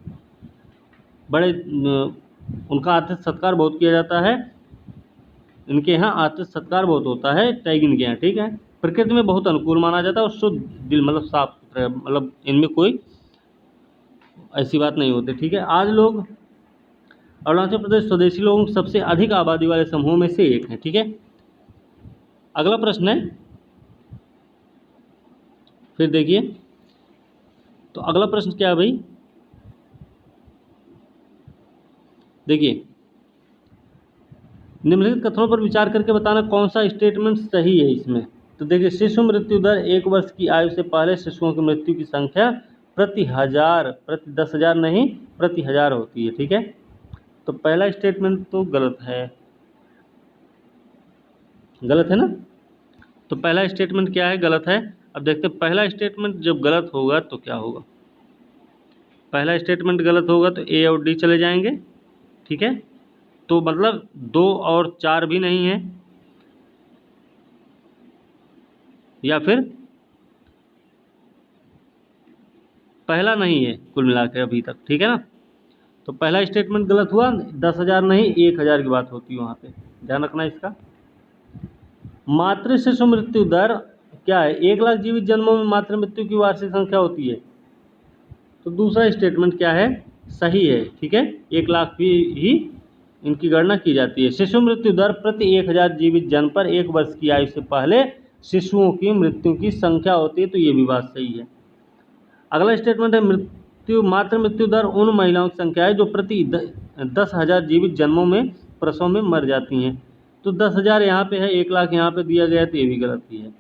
[SPEAKER 1] बड़े उनका आतिथ्य सत्कार बहुत किया जाता है, इनके यहाँ आतिथ्य सत्कार बहुत होता है टैगिन के यहाँ, ठीक है। प्रकृति में बहुत अनुकूल माना जाता है और शुद्ध दिल, मतलब साफ सुथरा, मतलब इनमें कोई ऐसी बात नहीं होती, ठीक है। आज लोग अरुणाचल प्रदेश स्वदेशी लोगों की सबसे अधिक आबादी वाले समूहों में से एक है, ठीक है। अगला प्रश्न है, फिर देखिए तो अगला प्रश्न क्या है भाई? देखिए निम्नलिखित कथनों पर विचार करके बताना कौन सा स्टेटमेंट सही है इसमें। तो देखिए शिशु मृत्यु दर 1 वर्ष की आयु से पहले शिशुओं की मृत्यु की संख्या प्रति 10,000 नहीं, प्रति 1000 होती है। ठीक है, तो पहला स्टेटमेंट तो गलत है ना। तो पहला स्टेटमेंट क्या है, गलत है। अब देखते हैं पहला स्टेटमेंट जब गलत होगा तो क्या होगा। पहला स्टेटमेंट गलत होगा तो ए और डी चले जाएंगे। ठीक है, तो मतलब 2 और 4 भी नहीं है, या फिर पहला नहीं है कुल मिला के अभी तक। ठीक है ना, तो पहला स्टेटमेंट गलत हुआ, 10,000 नहीं 1,000 की बात होती है वहाँ पे, ध्यान रखना इसका। मातृ शिशु मृत्यु दर क्या है, 1,00,000 जीवित जन्मों में मातृ मृत्यु की वार्षिक संख्या होती है। तो दूसरा स्टेटमेंट क्या है, सही है। ठीक है, 1,00,000 ही इनकी गणना की जाती है। शिशु मृत्यु दर प्रति 1,000 जीवित जन्म पर 1 वर्ष की आयु से पहले शिशुओं की मृत्यु की संख्या होती है। तो ये भी बात सही है। अगला स्टेटमेंट है मातृ मृत्यु दर उन महिलाओं की संख्या है जो प्रति 10,000 जीवित जन्मों में प्रसव में मर जाती हैं। तो 10,000 यहाँ पे है, 1,00,000 यहाँ पे दिया गया है, तो ये भी गलत ही है।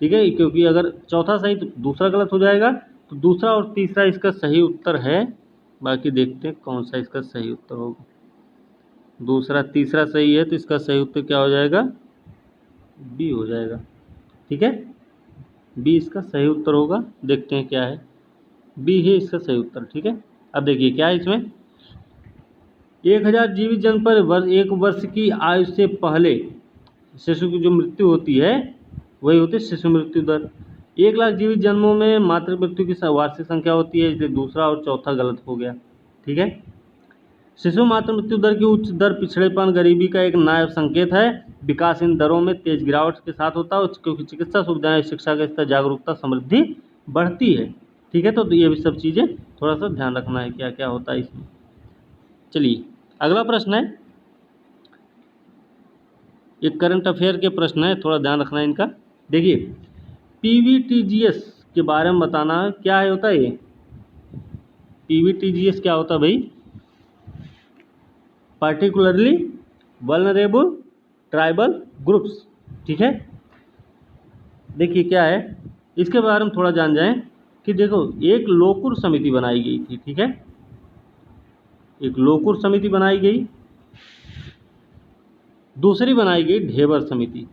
[SPEAKER 1] ठीक है, क्योंकि अगर चौथा सही तो दूसरा गलत हो जाएगा। तो दूसरा और तीसरा इसका सही उत्तर है। बाकी देखते हैं कौन सा इसका सही उत्तर होगा। दूसरा तीसरा सही है, तो इसका सही उत्तर क्या हो जाएगा, बी हो जाएगा। ठीक है, बी इसका सही उत्तर होगा। देखते हैं क्या है, बी है इसका सही उत्तर। ठीक है, अब देखिए क्या है इसमें, 1,000 जीवित जन्म पर 1 वर्ष की आयु से पहले शिशु की जो मृत्यु होती है वही होती है शिशु मृत्यु दर। 1,00,000 जीवित जन्मों में मातृ मृत्यु की वार्षिक संख्या होती है, इसलिए दूसरा और चौथा गलत हो गया। ठीक है, शिशु मातृ मृत्यु दर की उच्च दर पिछड़ेपन गरीबी का एक नायब संकेत है। विकास इन दरों में तेज गिरावट के साथ होता है, क्योंकि चिकित्सा सुविधाएं, शिक्षा का स्तर, जागरूकता, समृद्धि बढ़ती है। ठीक है, तो ये भी सब चीज़ें थोड़ा सा ध्यान रखना है क्या क्या होता है इसमें। चलिए अगला प्रश्न है, एक करंट अफेयर के प्रश्न है, थोड़ा ध्यान रखना है इनका। देखिए पीवीटीजीएस के बारे में बताना क्या है, होता है ये पीवीटीजीएस क्या होता है भाई, पार्टिकुलरली वल्नरेबल ट्राइबल ग्रुप्स। ठीक है, देखिए क्या है इसके बारे में थोड़ा जान जाएं कि देखो एक लोकुर समिति बनाई गई थी। ठीक है, एक लोकुर समिति बनाई गई, दूसरी बनाई गई ढेबर समिति।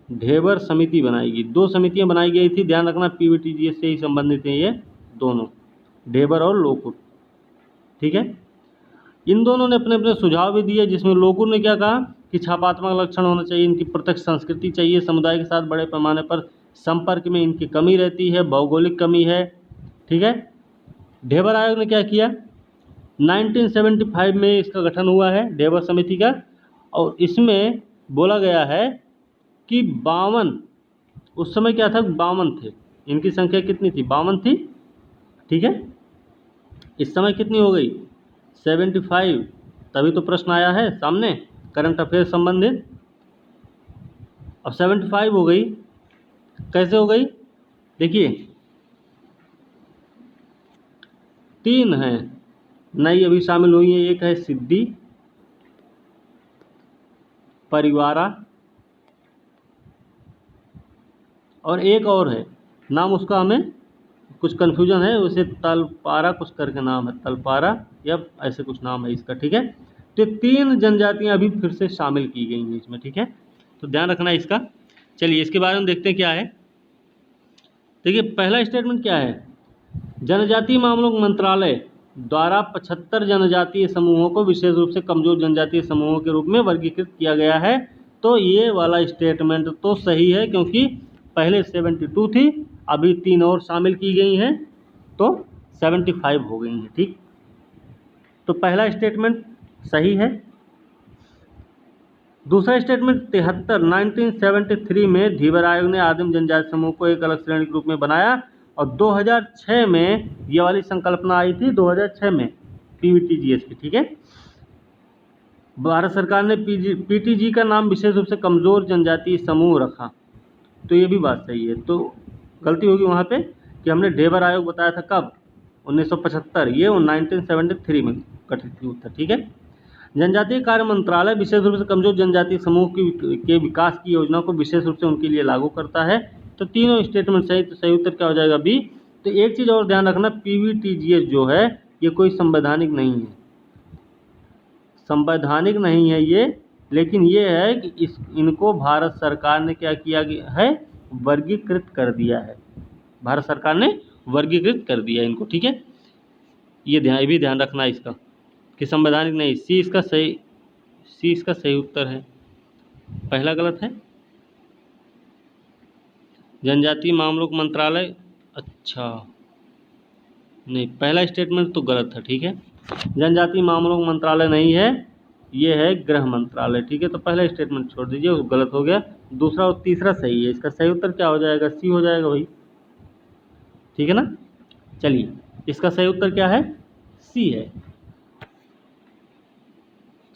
[SPEAKER 1] ढेबर समिति बनाई गई, 2 समितियां बनाई गई थी। ध्यान रखना पीवीटीजीएस से ही संबंधित है ये दोनों, ढेबर और लोकुर। ठीक है, इन दोनों ने अपने अपने सुझाव भी दिए, जिसमें लोकुर ने क्या कहा कि छापात्मक लक्षण होना चाहिए, इनकी प्रत्यक्ष संस्कृति चाहिए, समुदाय के साथ बड़े पैमाने पर संपर्क में इनकी कमी रहती है, भौगोलिक कमी है। ठीक है, ढेबर आयोग ने क्या किया, 1975 में इसका गठन हुआ है ढेबर समिति का, और इसमें बोला गया है कि 52, उस समय क्या था 52 थे, इनकी संख्या कितनी थी 52 थी। ठीक है, इस समय कितनी हो गई 75, तभी तो प्रश्न आया है सामने करंट अफेयर संबंधित। अब 75 हो गई, कैसे हो गई, देखिए 3 हैं नई अभी शामिल हुई है, एक है सिद्धि, परिवारा, और एक और है, नाम उसका हमें कुछ कन्फ्यूजन है, उसे तलपारा कुछ करके नाम है, तलपारा या ऐसे कुछ नाम है इसका। ठीक है, तो 3 जनजातियां अभी फिर से शामिल की गई हैं इसमें। ठीक है, तो ध्यान रखना इसका। चलिए इसके बारे में देखते हैं क्या है। देखिए पहला स्टेटमेंट क्या है, जनजातीय मामलों के मंत्रालय द्वारा 75 जनजातीय समूहों को विशेष रूप से कमजोर जनजातीय समूहों के रूप में वर्गीकृत किया गया है। तो ये वाला स्टेटमेंट तो सही है, क्योंकि पहले 72 थी, अभी 3 और शामिल की गई हैं, तो 75 हो गई हैं। ठीक, तो पहला स्टेटमेंट सही है। दूसरा स्टेटमेंट 1973 में ढेबर आयोग ने आदिम जनजाति समूह को एक अलग श्रेणी के रूप में बनाया, और 2006 में ये वाली संकल्पना आई थी, 2006 में पीवीटीजीएस की। ठीक है, भारत सरकार ने पीटीजी का नाम विशेष रूप से कमजोर जनजातीय समूह रखा, तो ये भी बात सही है। तो गलती होगी वहाँ पे कि हमने ढेबर आयोग बताया था कब 1975, ये 1973 में गठित हुआ था। ठीक है, जनजातीय कार्य मंत्रालय विशेष रूप से कमजोर जनजातीय समूह के विकास की योजना को विशेष रूप से उनके लिए लागू करता है। तो तीनों स्टेटमेंट सही, तो सही उत्तर क्या हो जाएगा बी। तो एक चीज़ और ध्यान रखना, पीवीटीजीएस जो है ये कोई संवैधानिक नहीं है, संवैधानिक नहीं है ये, लेकिन ये है कि इनको भारत सरकार ने क्या किया गया है, वर्गीकृत कर दिया है, भारत सरकार ने वर्गीकृत कर दिया इनको, ठीक है। ये भी ध्यान रखना इसका कि संवैधानिक नहीं। सी इसका सही उत्तर है, पहला गलत है। जनजातीय मामलों का मंत्रालय, अच्छा नहीं, पहला स्टेटमेंट तो गलत था, ठीक है। जनजातीय मामलों का मंत्रालय नहीं है, ये है गृह मंत्रालय, ठीक है। तो पहला स्टेटमेंट छोड़ दीजिए, वो गलत हो गया। दूसरा और तीसरा सही है, इसका सही उत्तर क्या हो जाएगा, सी हो जाएगा भाई, ठीक है ना। चलिए इसका सही उत्तर क्या है, सी है।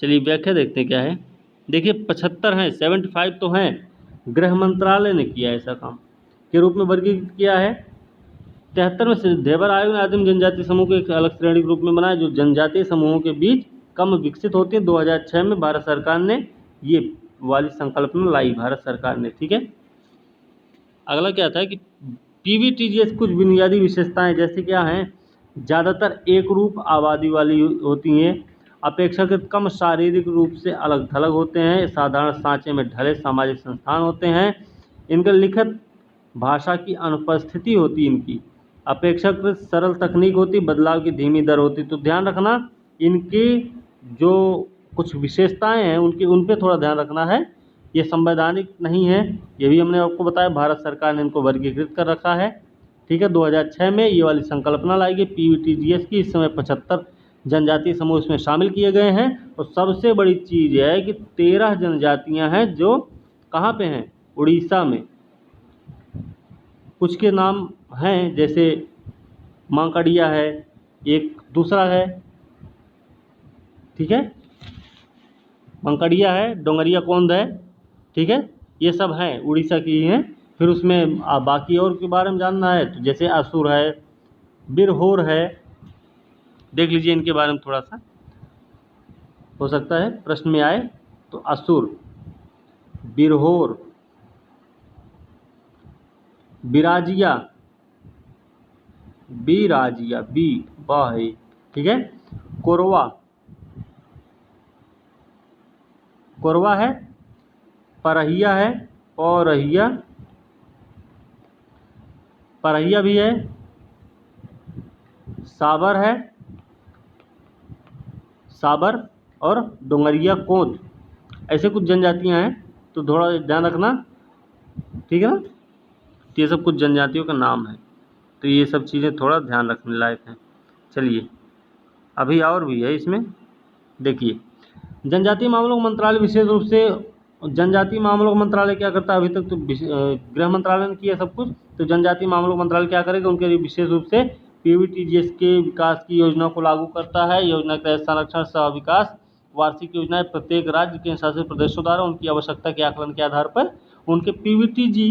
[SPEAKER 1] चलिए व्याख्या देखते हैं क्या है। देखिए 75 हैं, 75 तो हैं, गृह मंत्रालय ने किया ऐसा काम के रूप में वर्गीकृत किया है। 73 में से देवर आयोग ने आदिम जनजातीय समूह को एक अलग श्रेणी के रूप में बनाया जो जनजातीय समूहों के बीच कम विकसित होती है। 2006 में भारत सरकार ने ये वाली संकल्पना लाई, भारत सरकार ने, ठीक है। अगला क्या था कि पीवीटीजीएस कुछ बुनियादी विशेषताएं जैसे क्या हैं, ज़्यादातर एक रूप आबादी वाली होती हैं, अपेक्षाकृत कम शारीरिक रूप से अलग थलग होते हैं, साधारण सांचे में ढले सामाजिक संस्थान होते हैं, इनके लिखित भाषा की अनुपस्थिति होती, इनकी अपेक्षाकृत सरल तकनीक होती, बदलाव की धीमी दर होती। तो ध्यान रखना इनकी जो कुछ विशेषताएं हैं उन पे थोड़ा ध्यान रखना है। ये संवैधानिक नहीं है, ये भी हमने आपको बताया, भारत सरकार ने इनको वर्गीकृत कर रखा है, ठीक है। 2006 में ये वाली संकल्पना लाई गई पीवीटीजीएस की। इस समय 75 जनजातीय समूह इसमें शामिल किए गए हैं। और सबसे बड़ी चीज़ है कि 13 जनजातियां हैं जो कहाँ पे हैं, उड़ीसा में। कुछ के नाम हैं जैसे मांकड़िया है, एक दूसरा है, ठीक है, मंकड़िया है, डोंगरिया कोंद है, ठीक है, ये सब हैं उड़ीसा की ही हैं। फिर उसमें बाकी और के बारे में जानना है तो जैसे असुर है, बिरहोर है, देख लीजिए इनके बारे में थोड़ा सा, हो सकता है प्रश्न में आए। तो असुर, बिरहोर, बिराजिया, बिराजिया बी बा है, ठीक है, कोरवा, कोरवा है, परहिया है, पौरहिया, परहिया भी है, साबर है, साबर और डोंगरिया कोंद, ऐसे कुछ जनजातियां हैं, तो थोड़ा ध्यान रखना, ठीक है ना। तो ये सब कुछ जनजातियों का नाम है, तो ये सब चीज़ें थोड़ा ध्यान रखने लायक हैं। चलिए अभी और भी है इसमें, देखिए जनजातीय मामलों का मंत्रालय विशेष रूप से, जनजातीय मामलों का मंत्रालय क्या करता है, अभी तक तो गृह मंत्रालय ने किया सब कुछ, तो जनजातीय मामलों का मंत्रालय क्या करेगा, उनके लिए विशेष रूप से पीवीटीजीएस के विकास की योजना को लागू करता है। योजना के तहत संरक्षण सह विकास वार्षिक योजनाएं प्रत्येक राज्य के शासित प्रदेशों द्वारा उनकी आवश्यकता के आकलन के आधार पर उनके पीवीटीजी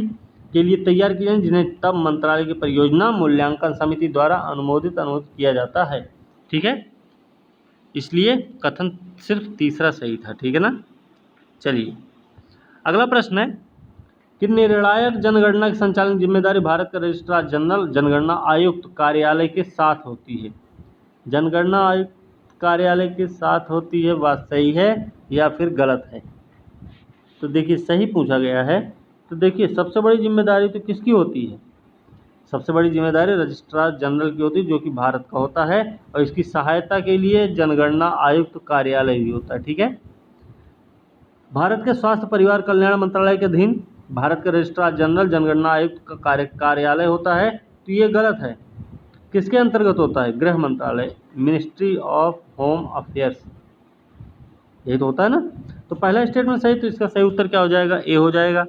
[SPEAKER 1] के लिए तैयार किए जाएं, जिन्हें तब मंत्रालय की परियोजना मूल्यांकन समिति द्वारा अनुमोदित किया जाता है, ठीक है। इसलिए कथन सिर्फ तीसरा सही था, ठीक है ना। चलिए अगला प्रश्न है कि निर्णायक जनगणना की संचालन जिम्मेदारी भारत के रजिस्ट्रार जनरल जनगणना आयुक्त कार्यालय के साथ होती है। जनगणना आयुक्त कार्यालय के साथ होती है, बात सही है या फिर गलत है। तो देखिए सही पूछा गया है, तो देखिए सबसे बड़ी जिम्मेदारी तो किसकी होती है, सबसे बड़ी जिम्मेदारी रजिस्ट्रार जनरल की होती है जो कि भारत का होता है, और इसकी सहायता के लिए जनगणना आयुक्त कार्यालय भी होता है, ठीक है। भारत के स्वास्थ्य परिवार कल्याण मंत्रालय के अधीन भारत के रजिस्ट्रार जनरल जनगणना आयुक्त का कार्यालय होता है, तो ये गलत है। किसके अंतर्गत होता है, गृह मंत्रालय, मिनिस्ट्री ऑफ होम अफेयर्स, यही तो होता है ना। तो पहला स्टेटमेंट सही, तो इसका सही उत्तर क्या हो जाएगा, ए हो जाएगा,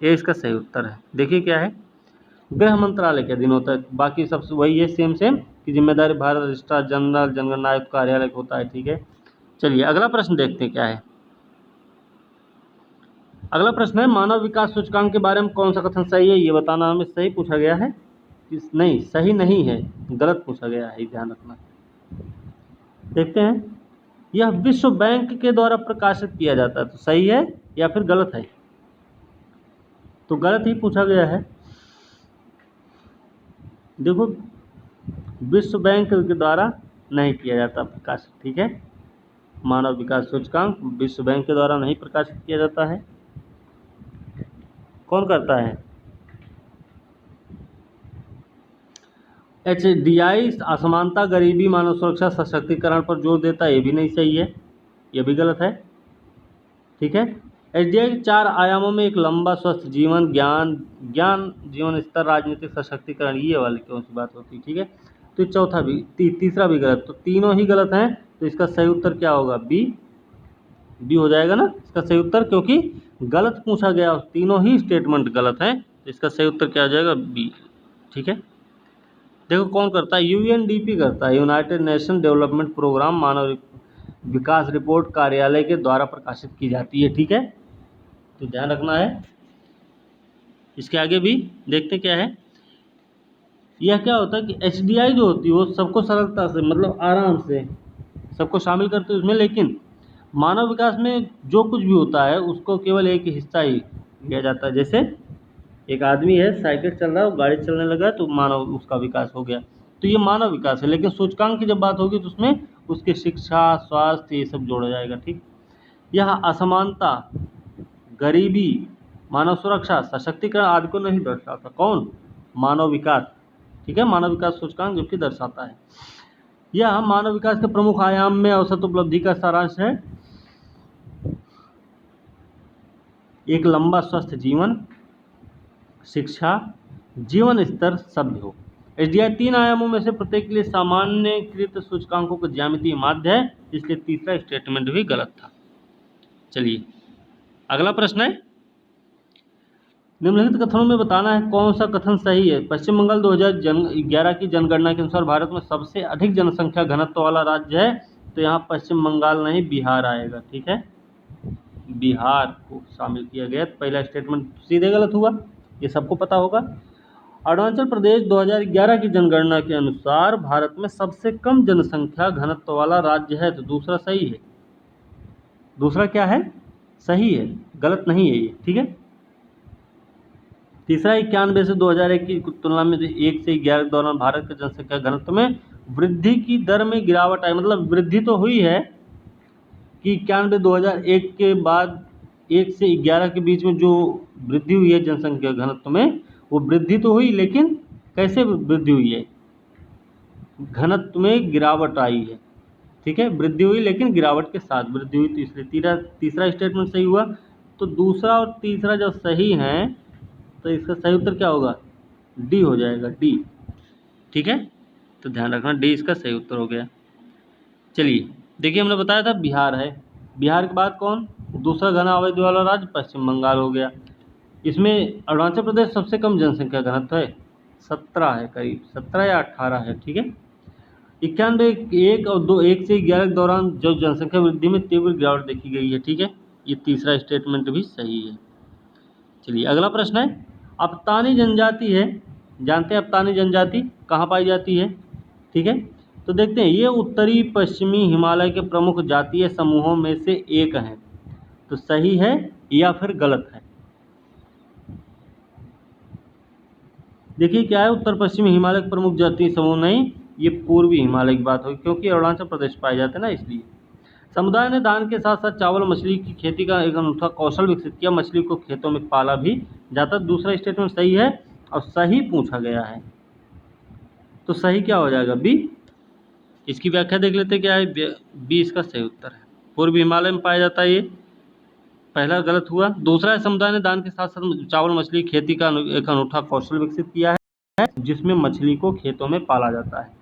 [SPEAKER 1] ए इसका सही उत्तर है। देखिए क्या है, गृह मंत्रालय के अधीन होता है, बाकी सब वही है सेम कि जिम्मेदारी भारत रजिस्ट्रार जनरल जनगणना आयुक्त कार्यालय का होता है, ठीक है। चलिए अगला प्रश्न देखते हैं क्या है। अगला प्रश्न है मानव विकास सूचकांक के बारे में कौन सा कथन सही है, ये बताना हमें। सही पूछा गया है, नहीं सही नहीं है, गलत पूछा गया है, ध्यान रखना। देखते हैं, यह विश्व बैंक के द्वारा प्रकाशित किया जाता है, तो सही है या फिर गलत है। तो गलत ही पूछा गया है। देखो, विश्व बैंक के द्वारा नहीं किया जाता प्रकाशित, ठीक है। मानव विकास सूचकांक विश्व बैंक के द्वारा नहीं प्रकाशित किया जाता है। कौन करता है? HDI असमानता, गरीबी, मानव सुरक्षा, सशक्तिकरण पर जोर देता है, ये भी नहीं सही है, ये भी गलत है, ठीक है। HDI के 4 आयामों में एक लंबा स्वस्थ जीवन, ज्ञान जीवन स्तर, राजनीतिक सशक्तिकरण, ये वाली कौन सी बात होती है, ठीक है। तो चौथा भी तीसरा भी गलत, तो तीनों ही गलत हैं। तो इसका सही उत्तर क्या होगा? बी हो जाएगा ना इसका सही उत्तर, क्योंकि गलत पूछा गया, तीनों ही स्टेटमेंट गलत हैं। तो इसका सही उत्तर क्या हो जाएगा? बी, ठीक है। देखो कौन करता है? UNDP करता है, यूनाइटेड नेशन डेवलपमेंट प्रोग्राम, मानव विकास रिपोर्ट कार्यालय के द्वारा प्रकाशित की जाती है, ठीक है। तो ध्यान रखना है। इसके आगे भी देखते क्या है। यह क्या होता है कि HDI जो होती है वो सबको सरलता से, मतलब आराम से सबको शामिल करते हैं उसमें, लेकिन मानव विकास में जो कुछ भी होता है उसको केवल एक हिस्सा ही लिया जाता है। जैसे एक आदमी है, साइकिल चल रहा है, गाड़ी चलने लगा, तो मानव उसका विकास हो गया, तो ये मानव विकास है। लेकिन सूचकांक की जब बात होगी तो उसमें उसकी शिक्षा, स्वास्थ्य, ये सब जोड़ा जाएगा, ठीक। यह असमानता, गरीबी, मानव सुरक्षा, सशक्तिकरण आदि को नहीं दर्शाता। कौन? मानव विकास, ठीक है। मानव विकास सूचकांक जो कि दर्शाता है। यह मानव विकास के प्रमुख आयाम में औसत उपलब्धि का सारांश है। एक लंबा स्वस्थ जीवन, शिक्षा, जीवन स्तर, सभ्य हो। HDI 3 आयामों में से प्रत्येक के लिए सामान्यकृत सूचकांकों का ज्यामितीय माध्य है, इसलिए तीसरा स्टेटमेंट भी गलत था। चलिए अगला प्रश्न है, निम्नलिखित कथनों में बताना है कौन सा कथन सही है। पश्चिम बंगाल 2011 की जनगणना के अनुसार भारत में सबसे अधिक जनसंख्या घनत्व वाला राज्य है। तो यहाँ पश्चिम बंगाल नहीं, बिहार आएगा, ठीक है। बिहार को शामिल किया गया। पहला स्टेटमेंट सीधे गलत हुआ, ये सबको पता होगा। अरुणाचल प्रदेश 2011 की जनगणना के अनुसार भारत में सबसे कम जनसंख्या घनत्व वाला राज्य है, तो दूसरा सही है। दूसरा क्या है? सही है, गलत नहीं है ये, ठीक है। तीसरा 91 से 2001 की तुलना में 1 से 11 के दौरान भारत के जनसंख्या घनत्व में वृद्धि की दर में गिरावट आई, मतलब वृद्धि तो हुई है कि 91 2001 के बाद 1 से 11 के बीच में जो वृद्धि हुई है जनसंख्या घनत्व में, वो वृद्धि तो हुई, लेकिन कैसे वृद्धि हुई है? घनत्व में गिरावट आई है, ठीक है। वृद्धि हुई लेकिन गिरावट के साथ वृद्धि हुई, तो इसलिए तीसरा स्टेटमेंट सही हुआ। तो दूसरा और तीसरा जब सही हैं तो इसका सही उत्तर क्या होगा? डी हो जाएगा, डी, ठीक है। तो ध्यान रखना, डी इसका सही उत्तर हो गया। चलिए देखिए, हमने बताया था बिहार है, बिहार के बाद कौन? दूसरा घना आबादी वाला राज्य पश्चिम बंगाल हो गया। इसमें अरुणाचल प्रदेश सबसे कम जनसंख्या घनत्व है, 17 है, करीब 17 या 18 है, ठीक है। 91 1 से 11 के दौरान जो जनसंख्या वृद्धि में तीव्र गिरावट देखी गई है, ठीक है। ये तीसरा स्टेटमेंट भी सही है। चलिए अगला प्रश्न है, अफ्तानी जनजाति है, जानते हैं अफ्तानी जनजाति कहाँ पाई जाती है, ठीक है। तो देखते हैं, ये उत्तरी पश्चिमी हिमालय के प्रमुख जातीय समूहों में से एक हैं। तो सही है या फिर गलत है? देखिए क्या है, उत्तर पश्चिमी हिमालय के प्रमुख जातीय समूह नहीं, ये पूर्वी हिमालय की बात होगी, क्योंकि अरुणाचल प्रदेश पाए जाते हैं ना, इसलिए। समुदाय ने धान के साथ साथ चावल मछली की खेती का एक अनूठा कौशल विकसित किया, मछली को खेतों में पाला भी जाता। दूसरा स्टेटमेंट सही है और सही पूछा गया है, तो सही क्या हो जाएगा? बी। इसकी व्याख्या देख लेते क्या है, बी इसका सही उत्तर है। पूर्वी हिमालय में पाया जाता है, ये पहला गलत हुआ। दूसरा है, समुदाय ने धान के साथ साथ चावल मछली खेती का एक अनूठा कौशल विकसित किया है, जिसमें मछली को खेतों में पाला जाता है।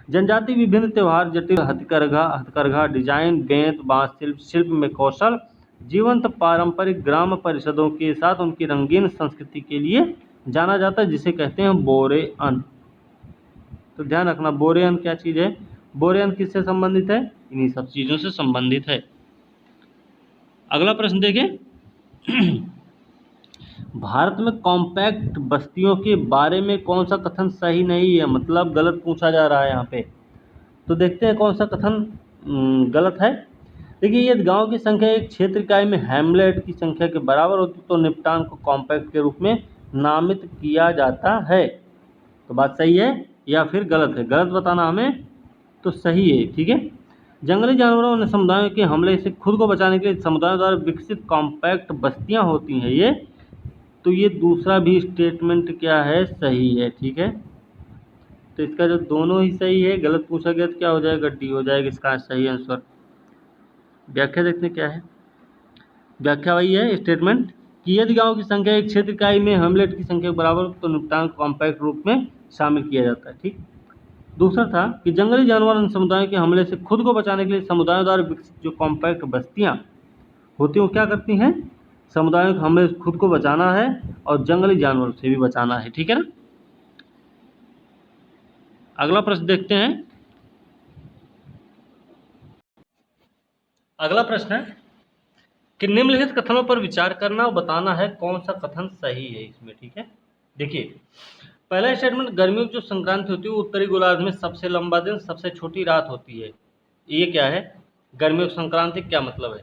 [SPEAKER 1] जनजाति विभिन्न त्यौहार, जटिल हथकरघा डिजाइन, बेंत, बांस शिल्प में कौशल, जीवंत पारंपरिक ग्राम परिषदों के साथ उनकी रंगीन संस्कृति के लिए जाना जाता है, जिसे कहते हैं बोरेअन। तो ध्यान रखना, बोरेअन क्या चीज़ है? बोरेअन किससे संबंधित है? इन्हीं सब चीज़ों से संबंधित है। अगला प्रश्न देखें, भारत में कॉम्पैक्ट बस्तियों के बारे में कौन सा कथन सही नहीं है, मतलब गलत पूछा जा रहा है यहाँ पे। तो देखते हैं कौन सा कथन गलत है। देखिए यदि गांव की संख्या एक क्षेत्र इकाई में हैमलेट की संख्या के बराबर होती तो निपटान को कॉम्पैक्ट के रूप में नामित किया जाता है। तो बात सही है या फिर गलत है? गलत बताना हमें, तो सही है। ठीक है। जंगली जानवरों और समुदायों के हमले से खुद को बचाने के लिए समुदायों द्वारा विकसित कॉम्पैक्ट बस्तियां होती हैं ये। तो ये दूसरा भी स्टेटमेंट क्या है, सही है। ठीक है। तो इसका जो दोनों ही सही है, गलत पूछा गया तो क्या हो जाएगा, डी हो जाएगा इसका सही आंसर। व्याख्या देखते हैं क्या है। व्याख्या वही है स्टेटमेंट कि यदि गांव की संख्या एक क्षेत्र इकाई में हेमलेट की संख्या के बराबर हो तो निपटान कॉम्पैक्ट रूप में शामिल किया जाता है। ठीक। दूसरा था कि जंगली जानवर उन समुदायों के हमले से खुद को बचाने के लिए समुदायों द्वारा विकसित जो कॉम्पैक्ट बस्तियां होती हैं वो क्या करती हैं, समुदायों के हमले से खुद को बचाना है और जंगली जानवरों से भी बचाना है। ठीक है ना। अगला प्रश्न देखते हैं। अगला प्रश्न है कि निम्नलिखित कथनों पर विचार करना और बताना है कौन सा कथन सही है इसमें। ठीक है। देखिए पहला स्टेटमेंट, गर्मियों की जो संक्रांति होती है वो उत्तरी गोलार्ध में सबसे लंबा दिन सबसे छोटी रात होती है। ये क्या है, गर्मियों की संक्रांति क्या मतलब है?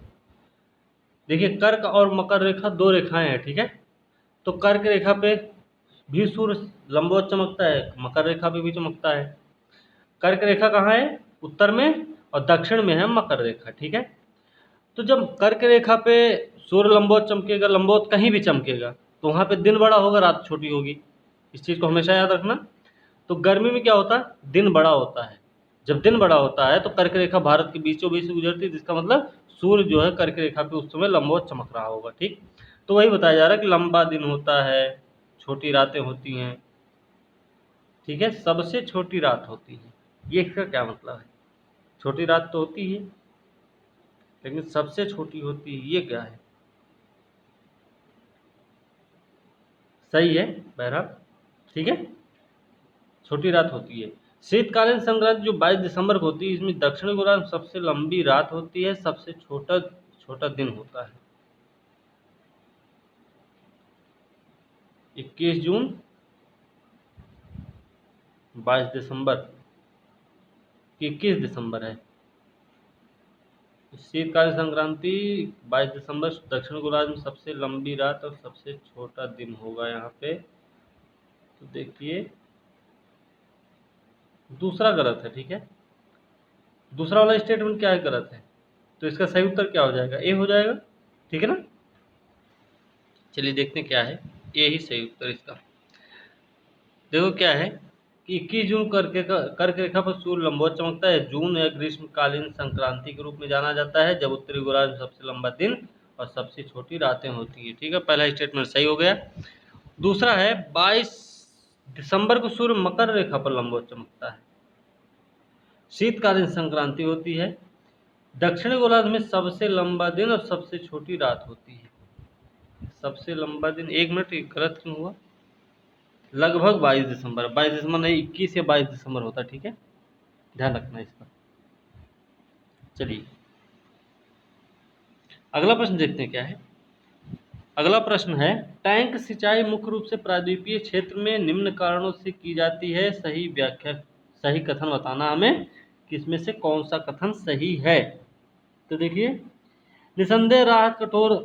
[SPEAKER 1] देखिए कर्क और मकर रेखा दो रेखाएं हैं। ठीक है। तो कर्क रेखा पे भी सूर्य लंबवत चमकता है, मकर रेखा पे भी चमकता है। कर्क रेखा कहाँ है, उत्तर में, और दक्षिण में है मकर रेखा। ठीक है। तो जब कर्क रेखा पे सूर्य लंबवत चमकेगा, लंबवत कहीं भी चमकेगा, तो वहाँ पे दिन बड़ा होगा रात छोटी होगी। इस चीज़ को हमेशा याद रखना। तो गर्मी में क्या होता है, दिन बड़ा होता है। जब दिन बड़ा होता है तो कर्क रेखा भारत के बीचों बीच से गुजरती है, जिसका मतलब सूर्य जो है कर्क रेखा पे उस समय लंबवत चमक रहा होगा। ठीक। तो वही बताया जा रहा है कि लंबा दिन होता है, छोटी रातें होती हैं। ठीक है, सबसे छोटी रात होती है, ये इसका क्या मतलब है? छोटी रात तो होती है लेकिन सबसे छोटी होती है, ये क्या है? सही है बहरहाल। ठीक है, छोटी रात होती है। शीतकालीन संक्रांति जो 22 दिसंबर को होती है, इसमें दक्षिण गोलार्ध में सबसे लंबी रात होती है, सबसे छोटा छोटा दिन होता है। 21 जून, 22 दिसंबर की 21 दिसंबर है। शीतकालीन संक्रांति 22 दिसंबर, दक्षिण गोलार्ध में सबसे लंबी रात और सबसे छोटा दिन होगा यहाँ पे। तो देखिए दूसरा गलत है। ठीक है, दूसरा वाला स्टेटमेंट क्या है, गलत है। तो इसका सही उत्तर क्या हो जाएगा, ए हो जाएगा। ठीक है ना। चलिए देखते हैं क्या है, ए ही सही उत्तर इसका। देखो क्या है कि 21 जून कर्क रेखा पर सूर्य लंबवत चमकता है। जून या ग्रीष्मकालीन संक्रांति के रूप में जाना जाता है, जब उत्तरी गोलार्ध में सबसे लंबा दिन और सबसे छोटी रातें होती है। ठीक है, पहला स्टेटमेंट सही हो गया। दूसरा है 22 दिसंबर को सूर्य मकर रेखा पर लंबवत चमकता है, शीतकालीन संक्रांति होती है, दक्षिणी गोलार्ध में सबसे लंबा दिन और सबसे छोटी रात होती है। सबसे लंबा दिन, एक मिनट, ये गलत क्यों हुआ? लगभग 22 दिसंबर, 22 दिसंबर नहीं, 21 या 22 दिसंबर होता है। ठीक है, ध्यान रखना इसका। चलिए अगला प्रश्न देखते हैं क्या है। अगला प्रश्न है, टैंक सिंचाई मुख्य रूप से प्रायद्वीपीय क्षेत्र में निम्न कारणों से की जाती है, सही व्याख्या, सही कथन बताना हमें कि इसमें से कौन सा कथन सही है। तो देखिए निसंदेह राहत कठोर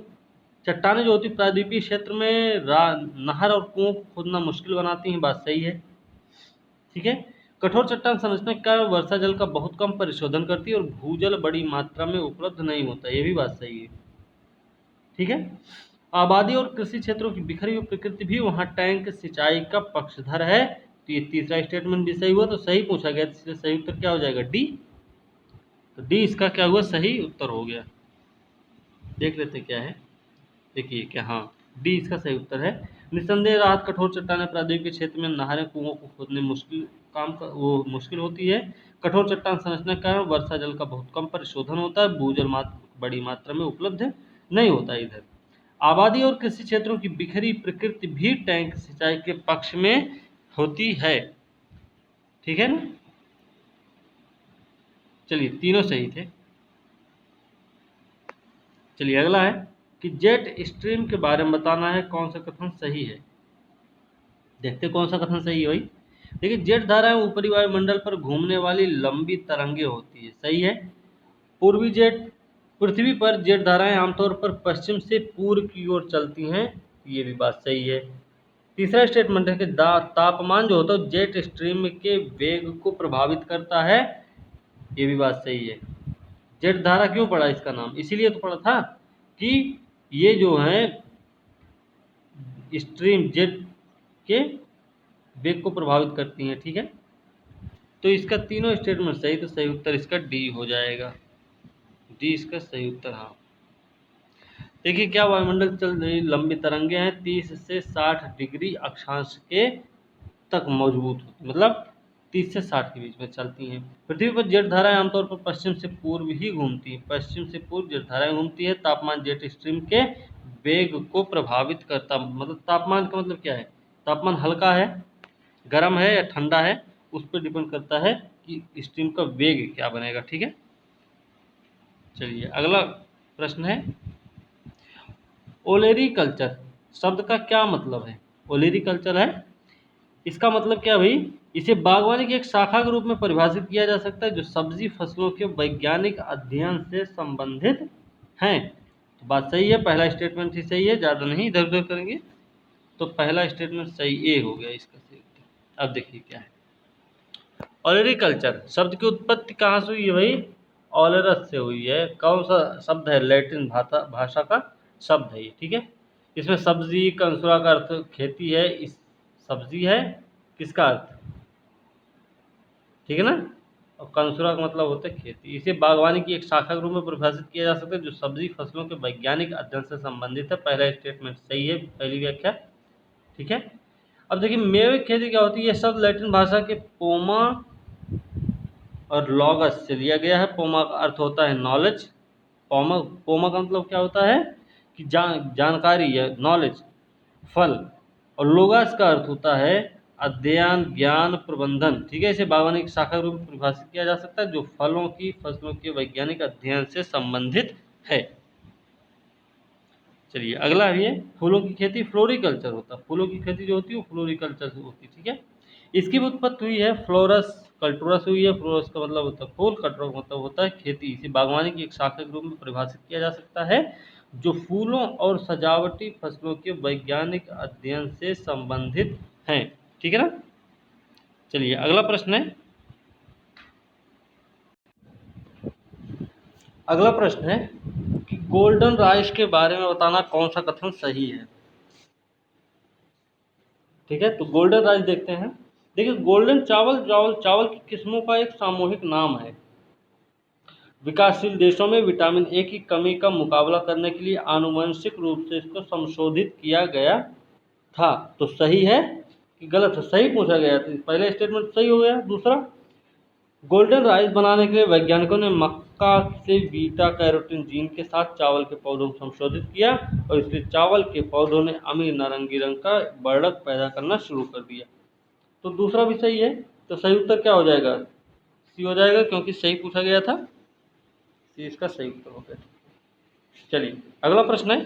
[SPEAKER 1] चट्टानें जो होती प्रायद्वीपीय क्षेत्र में नहर और कुओं को खोदना मुश्किल बनाती हैं, बात सही है। ठीक है, कठोर चट्टान संरचना के कारण वर्षा जल का बहुत कम परिशोधन करती है और भूजल बड़ी मात्रा में उपलब्ध नहीं होता, ये भी बात सही है। ठीक है, आबादी और कृषि क्षेत्रों की बिखरी हुई प्रकृति भी वहाँ टैंक सिंचाई का पक्षधर है। तो ये तीसरा स्टेटमेंट भी सही हुआ, तो सही पूछा गया, इसलिए सही उत्तर क्या हो जाएगा, डी। तो डी इसका क्या हुआ, सही उत्तर हो गया। देख लेते क्या है। देखिए क्या, हाँ डी इसका सही उत्तर है। निसंदेह राहत कठोर चट्टानें प्रायद्वीपीय क्षेत्र में नहरें कुओं को खोदने मुश्किल वो मुश्किल होती है। कठोर चट्टान संरचना के कारण वर्षा जल का बहुत कम परिशोधन होता है, भूजल बड़ी मात्रा में उपलब्ध नहीं होता इधर। आबादी और कृषि क्षेत्रों की बिखरी प्रकृति भी टैंक सिंचाई के पक्ष में होती है। ठीक है ना। चलिए तीनों सही थे। चलिए अगला है कि जेट स्ट्रीम के बारे में बताना है कौन सा कथन सही है। देखते कौन सा कथन सही है भाई। देखिए जेट धाराएं ऊपरी वायुमंडल पर घूमने वाली लंबी तरंगे होती है, सही है। पूर्वी जेट पृथ्वी पर जेट धाराएं आमतौर पर पश्चिम से पूर्व की ओर चलती हैं, ये भी बात सही है। तीसरा स्टेटमेंट है कि तापमान जो होता है जेट स्ट्रीम के वेग को प्रभावित करता है, ये भी बात सही है। जेट धारा क्यों पड़ा इसका नाम, इसीलिए तो पड़ा था कि ये जो है स्ट्रीम जेट के वेग को प्रभावित करती हैं, ठीक है। तो इसका तीनों स्टेटमेंट सही, तो सही उत्तर इसका डी हो जाएगा, डी इसका सही उत्तर। हाँ, देखिए क्या वायुमंडल चल रही लंबी तरंगे हैं 30 से 60 डिग्री अक्षांश के तक मजबूत होती, मतलब 30 से 60 के बीच में चलती हैं। पृथ्वी पर जेट धाराएं आमतौर पर पश्चिम से पूर्व ही घूमती हैं, पश्चिम से पूर्व जेट धाराएं घूमती है। तापमान जेट स्ट्रीम के वेग को प्रभावित करता, मतलब तापमान का मतलब क्या है, तापमान हल्का है, गर्म है या ठंडा है, उस पर डिपेंड करता है कि स्ट्रीम का वेग क्या बनेगा, ठीक है। चलिए अगला प्रश्न है, ओलेरीकल्चर शब्द का क्या मतलब है। ओलेरीकल्चर है, इसका मतलब क्या भाई, इसे बागवानी की एक शाखा के रूप में परिभाषित किया जा सकता है जो सब्जी फसलों के वैज्ञानिक अध्ययन से संबंधित हैं। तो बात सही है, पहला स्टेटमेंट ही सही है, ज़्यादा नहीं इधर उधर करेंगे। तो पहला स्टेटमेंट सही, ए हो गया इसका सही उत्तर। अब देखिए क्या है, ओलेरीकल्चर शब्द की उत्पत्ति कहाँ से हुई है भाई, ओलेरस से हुई है। कौन सा शब्द है, लैटिन भाषा का शब्द है ये, ठीक है। इसमें सब्जी कंसुआ का अर्थ खेती है, इस सब्जी है किसका अर्थ, ठीक है ना, और कंसुरा का मतलब होता है खेती। इसे बागवानी की एक शाखा के रूप में परिभाषित किया जा सकता है जो सब्जी फसलों के वैज्ञानिक अध्ययन से संबंधित है। पहला स्टेटमेंट सही है, पहली व्याख्या, ठीक है। अब देखिए मेवे की खेती क्या होती है, यह शब्द लैटिन भाषा के पोमा और लॉगस से लिया गया है। पोमा का अर्थ होता है नॉलेज, पोमा का मतलब क्या होता है कि जानकारी या नॉलेज, फल, और लोगस का अर्थ होता है अध्ययन, ज्ञान, प्रबंधन, ठीक है। इसे बागवानी की शाखा के रूप में परिभाषित किया जा सकता है जो फलों की फसलों के वैज्ञानिक अध्ययन से संबंधित है। चलिए अगला है, फूलों की खेती फ्लोरिकल्चर होता है। फूलों की खेती जो होती है वो फ्लोरिकल्चर से होती है, ठीक है। इसकी भी उत्पत्ति हुई है फ्लोरस कल्टोरा से हुई है। फ्लोरस का मतलब होता है फूल, कल्टोरा का मतलब होता है खेती। इसे बागवानी की एक शाखा के रूप में परिभाषित किया जा सकता है जो फूलों और सजावटी फसलों के वैज्ञानिक अध्ययन से संबंधित हैं, ठीक है ना। चलिए अगला प्रश्न है, अगला प्रश्न है कि गोल्डन राइस के बारे में बताना कौन सा कथन सही है, ठीक है। तो गोल्डन राइस देखते हैं। देखिए गोल्डन चावल की किस्मों का एक सामूहिक नाम है। विकासशील देशों में विटामिन ए की कमी का मुकाबला करने के लिए आनुवंशिक रूप से इसको संशोधित किया गया था। तो सही है कि गलत है, सही पूछा गया तो पहला स्टेटमेंट सही हो गया। दूसरा, गोल्डन राइस बनाने के लिए वैज्ञानिकों ने मक्का से बीटा कैरोटीन जीन के साथ चावल के पौधों को संशोधित किया और इसलिए चावल के पौधों ने अमीर नारंगी रंग का बढ़त पैदा करना शुरू कर दिया। तो दूसरा भी सही है, तो सही उत्तर क्या हो जाएगा, सी हो जाएगा, क्योंकि सही पूछा गया था, सी इसका सही उत्तर हो गया। चलिए अगला प्रश्न है,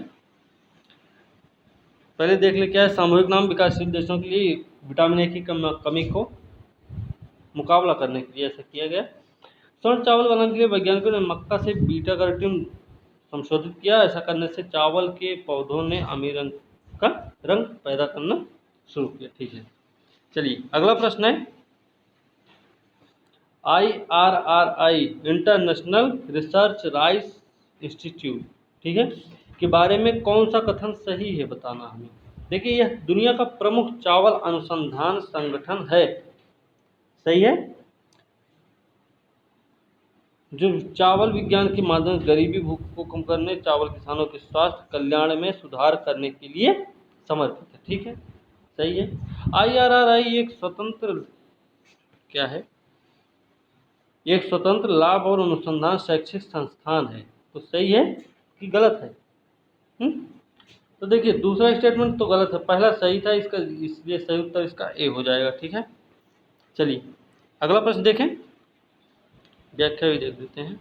[SPEAKER 1] पहले देख ले क्या है। सामूहिक नाम विकासशील देशों के लिए विटामिन ए की कमी को मुकाबला करने के लिए ऐसा किया गया। स्वर्ण चावल बनाने के लिए वैज्ञानिकों ने मक्का से बीटा कैरोटीन संशोधित किया। ऐसा करने से चावल के पौधों ने अमीर रंग का रंग पैदा करना शुरू किया, ठीक है। चलिए अगला प्रश्न है, IRRI international research rice institute, ठीक है, के बारे में कौन सा कथन सही है बताना हमें। देखिए यह दुनिया का प्रमुख चावल अनुसंधान संगठन है, सही है, जो चावल विज्ञान के माध्यम से गरीबी, भूख को कम करने, चावल किसानों के स्वास्थ्य कल्याण में सुधार करने के लिए समर्पित है, ठीक है, सही है। IRRI एक स्वतंत्र क्या है, एक स्वतंत्र लाभ और अनुसंधान शैक्षिक संस्थान है। तो सही है कि गलत है, तो देखिए दूसरा स्टेटमेंट तो गलत है, पहला सही था इसका, इसलिए सही उत्तर इसका ए हो जाएगा, ठीक है। चलिए अगला प्रश्न देखें, व्याख्या भी देख लेते हैं।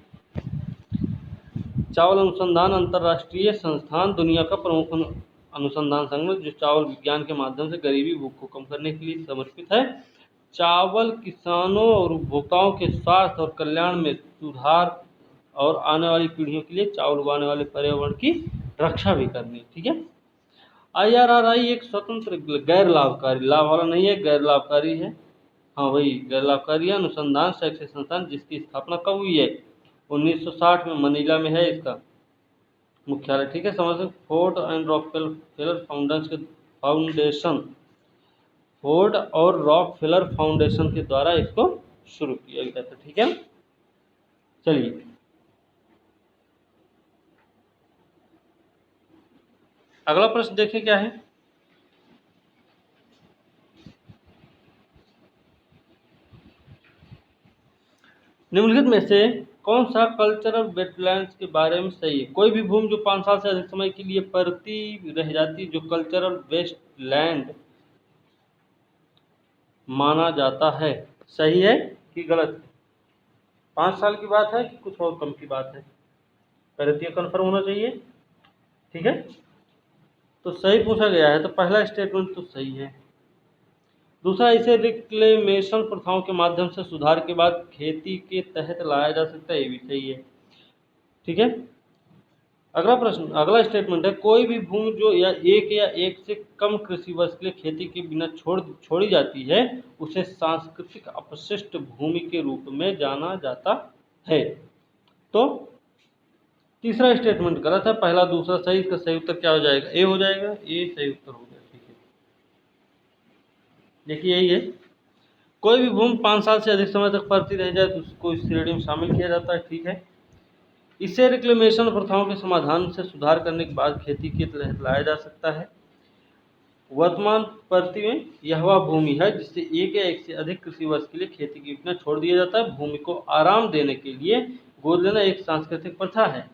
[SPEAKER 1] चावल अनुसंधान अंतर्राष्ट्रीय संस्थान दुनिया का प्रमुख अनुसंधान संगठन जो चावल विज्ञान के माध्यम से गरीबी, भूख को कम करने के लिए समर्पित है। चावल किसानों और उपभोक्ताओं के स्वास्थ्य और कल्याण में सुधार और आने वाली पीढ़ियों के लिए चावल उगाने वाले पर्यावरण की रक्षा भी करनी। ठीक है। IRRI एक स्वतंत्र गैर लाभकारी, लाभ वाला नहीं है, गैर लाभकारी है। हाँ वही गैर लाभकारी अनुसंधान शैक्षिक संस्थान जिसकी स्थापना कब हुई है? 1960 में मनीला में है इसका मुख्यालय। ठीक है, समझ सकते। Ford and Rockefeller foundation, Ford और रॉकफेलर फाउंडेशन के द्वारा इसको शुरू किया गया था। ठीक है, चलिए अगला प्रश्न देखिए क्या है। निम्नलिखित में से कौन सा कल्चरल वेटलैंड्स के बारे में सही है? कोई भी भूमि जो 5 साल से अधिक समय के लिए परती रह जाती जो कल्चरल वेस्टलैंड माना जाता है, सही है कि गलत? 5 साल की बात है कि कुछ और कम की बात है? पहले तो ये कन्फर्म होना चाहिए। ठीक है, तो सही पूछा गया है तो पहला स्टेटमेंट तो सही है। दूसरा, इसे रिक्लेमेशन प्रथाओं के माध्यम से सुधार के बाद खेती के तहत लाया जा सकता है, ये भी सही है। ठीक है, अगला प्रश्न, अगला स्टेटमेंट है कोई भी भूमि जो या एक से कम कृषि वर्ष के लिए खेती के बिना छोड़ी जाती है उसे सांस्कृतिक अपशिष्ट भूमि के रूप में जाना जाता है। तो तीसरा स्टेटमेंट गलत है, पहला दूसरा सही। इसका सही उत्तर क्या हो जाएगा? ए हो जाएगा, ए सही उत्तर हो गया। ठीक है, देखिए यही है, कोई भी भूमि 5 साल से अधिक समय तक पड़ती रह जाए तो उसको इस श्रेणी में शामिल किया जाता है। ठीक है, इसे रिक्लेमेशन प्रथाओं के समाधान से सुधार करने के बाद खेती के तहत लाया जा सकता है। वर्तमान परिस्थिति में यह वह भूमि है जिससे एक या एक से अधिक कृषि वर्ष के लिए खेती के बिना छोड़ दिया जाता है। भूमि को आराम देने के लिए गोद लेना एक सांस्कृतिक प्रथा है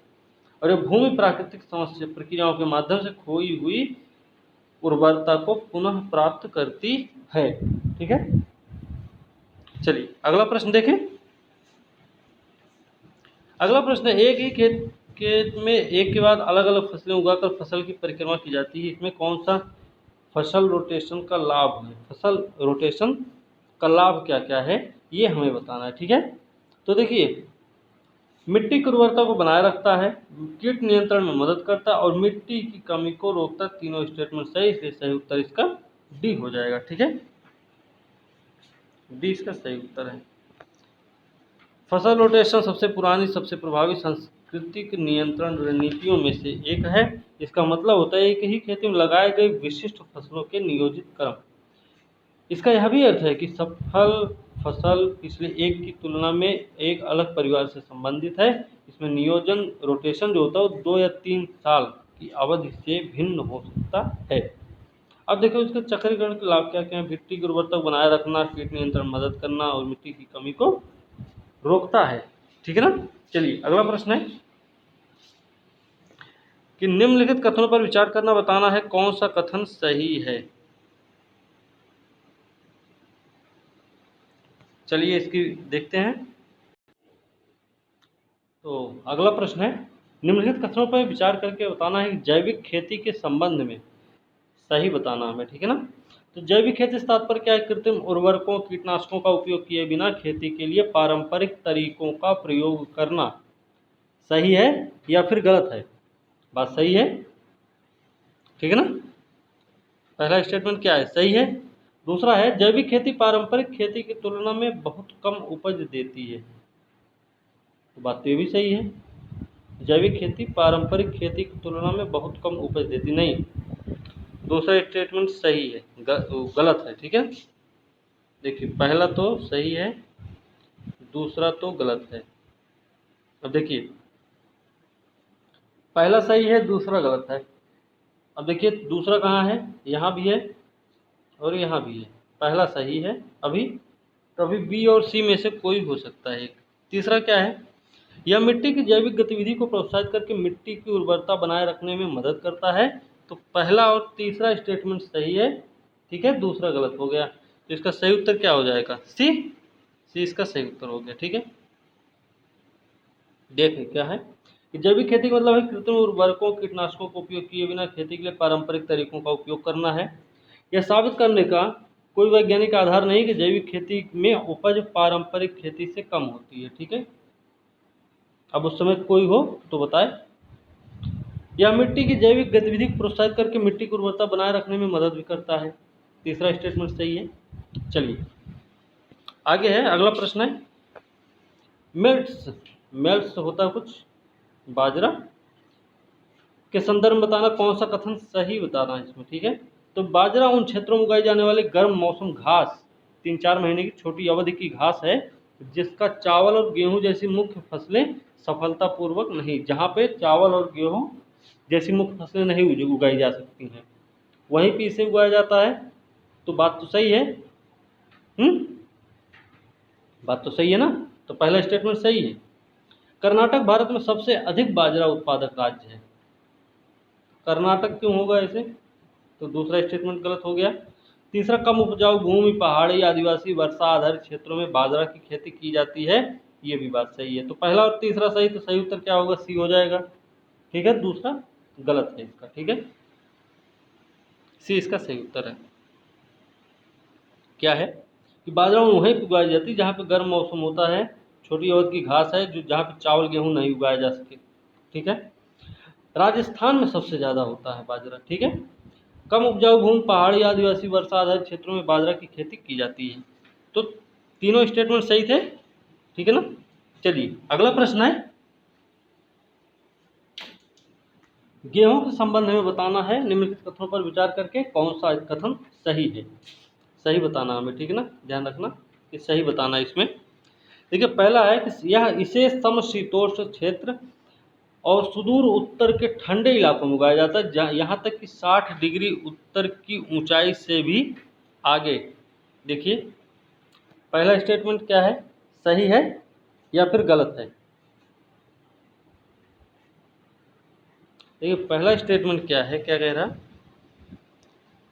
[SPEAKER 1] और यह भूमि प्राकृतिक समस्या प्रक्रियाओं के माध्यम से खोई हुई उर्वरता को पुनः प्राप्त करती है। ठीक है, चलिए अगला प्रश्न देखें। अगला प्रश्न है एक ही खेत में एक के बाद अलग अलग फसलें उगाकर फसल की परिक्रमा की जाती है, इसमें कौन सा फसल रोटेशन का लाभ है? फसल रोटेशन का लाभ क्या क्या है ये हमें बताना है। ठीक है, तो देखिए, मिट्टी की उर्वरता को बनाए रखता है, कीट नियंत्रण में मदद करता है और मिट्टी की कमी को रोकता है। तीनों स्टेटमेंट सही, इसलिए सही उत्तर इसका डी हो जाएगा। ठीक है, डी इसका सही उत्तर है। फसल रोटेशन सबसे पुरानी सबसे प्रभावी सांस्कृतिक नियंत्रण रणनीतियों में से एक है। इसका मतलब होता है एक ही खेती में लगाए गए विशिष्ट फसलों के नियोजित क्रम। इसका यह भी अर्थ है कि सफल फसल पिछले एक की तुलना में एक अलग परिवार से संबंधित है। इसमें नियोजन रोटेशन जो होता है वो 2 या 3 साल की अवधि से भिन्न हो सकता है। अब देखो इसके चक्रीकरण के लाभ क्या क्या हैं? मिट्टी की उर्वरता बनाए रखना, कीट नियंत्रण मदद करना और मिट्टी की कमी को रोकता है। ठीक है ना, चलिए अगला प्रश्न है कि निम्नलिखित कथनों पर विचार करना, बताना है कौन सा कथन सही है। चलिए इसकी देखते हैं। तो अगला प्रश्न है निम्नलिखित कथनों पर विचार करके बताना है कि जैविक खेती के संबंध में सही बताना हमें। ठीक है ना, तो जैविक खेती से तात्पर्य क्या है? कृत्रिम उर्वरकों कीटनाशकों का उपयोग किए बिना खेती के लिए पारंपरिक तरीकों का प्रयोग करना, सही है या फिर गलत है? बात सही है। ठीक है ना, पहला स्टेटमेंट क्या है? सही है। दूसरा है जैविक खेती पारंपरिक खेती की तुलना में बहुत कम उपज देती है, तो बात तो ये भी सही है। जैविक खेती पारंपरिक खेती की तुलना में बहुत कम उपज देती, नहीं, दूसरा स्टेटमेंट सही है, गलत है। ठीक है, देखिए पहला तो सही है, दूसरा तो गलत है। अब देखिए पहला सही है, दूसरा गलत है। अब देखिए दूसरा कहाँ है? यहाँ भी है और यहाँ भी है। पहला सही है अभी, तो अभी बी और सी में से कोई हो सकता है एक। तीसरा क्या है? यह मिट्टी की जैविक गतिविधि को प्रोत्साहित करके मिट्टी की उर्वरता बनाए रखने में मदद करता है, तो पहला और तीसरा स्टेटमेंट सही है। ठीक है, दूसरा गलत हो गया, तो इसका सही उत्तर क्या हो जाएगा? सी, सी इसका सही उत्तर हो गया। ठीक है, देखिए क्या है कि जैविक खेती का मतलब है कृत्रिम उर्वरकों कीटनाशकों का उपयोग किए बिना खेती के लिए पारंपरिक तरीकों का उपयोग करना है। यह साबित करने का कोई वैज्ञानिक आधार नहीं कि जैविक खेती में उपज पारंपरिक खेती से कम होती है। ठीक है, अब उस समय कोई हो तो बताए। यह मिट्टी की जैविक गतिविधि को प्रोत्साहित करके मिट्टी की उर्वरता बनाए रखने में मदद भी करता है। तीसरा स्टेटमेंट सही है। चलिए आगे है, अगला प्रश्न है मेल्ट्स। मेल्ट्स होता है कुछ बाजरा के संदर्भ में बताना कौन सा कथन सही बताना है इसमें, ठीक है। तो बाजरा उन क्षेत्रों में उगाई जाने वाली गर्म मौसम घास, 3-4 महीने की छोटी अवधि की घास है जिसका चावल और गेहूं जैसी मुख्य फसलें सफलतापूर्वक नहीं, जहाँ पे चावल और गेहूं जैसी मुख्य फसलें नहीं उगाई जा सकती हैं वहीं पे इसे उगाया जाता है। तो बात तो सही है। बात तो सही है ना। तो पहला स्टेटमेंट सही है। कर्नाटक भारत में सबसे अधिक बाजरा उत्पादक राज्य है। कर्नाटक क्यों होगा ऐसे, तो दूसरा स्टेटमेंट गलत हो गया। तीसरा, कम उपजाऊ भूमि, पहाड़ी, आदिवासी, वर्षा आधारित क्षेत्रों में बाजरा की खेती की जाती है, ये भी बात सही है। तो पहला और तीसरा सही, तो सही उत्तर क्या होगा, सी हो जाएगा, ठीक है। दूसरा गलत है इसका, ठीक है। सी इसका सही उत्तर है। क्या है कि बाजरा वहीं पर उगाई जाती है जहाँ पे गर्म मौसम होता है, छोटी अवधि की घास है जो जहाँ पे चावल गेहूँ नहीं उगाया जा सके, ठीक है। राजस्थान में सबसे ज़्यादा होता है बाजरा, ठीक है। कम उपजाऊ भूमि, पहाड़ी, आदिवासी, वर्षा आधारित क्षेत्रों में बाजरा की खेती की जाती है। तो तीनों स्टेटमेंट सही थे, ठीक है ना। चलिए अगला प्रश्न है, गेहूं के संबंध में बताना है निम्नलिखित कथनों पर विचार करके कौन सा कथन सही है, सही बताना हमें, ठीक है ना। ध्यान रखना कि सही बताना है इसमें। देखिए पहला है कि यह इसे समशीतोष्ण क्षेत्र और सुदूर उत्तर के ठंडे इलाकों में उगाया जाता है, जहाँ यहाँ तक कि 60 डिग्री उत्तर की ऊंचाई से भी आगे। देखिए पहला स्टेटमेंट क्या है, सही है या फिर गलत है। देखिए पहला स्टेटमेंट क्या है, क्या कह रहा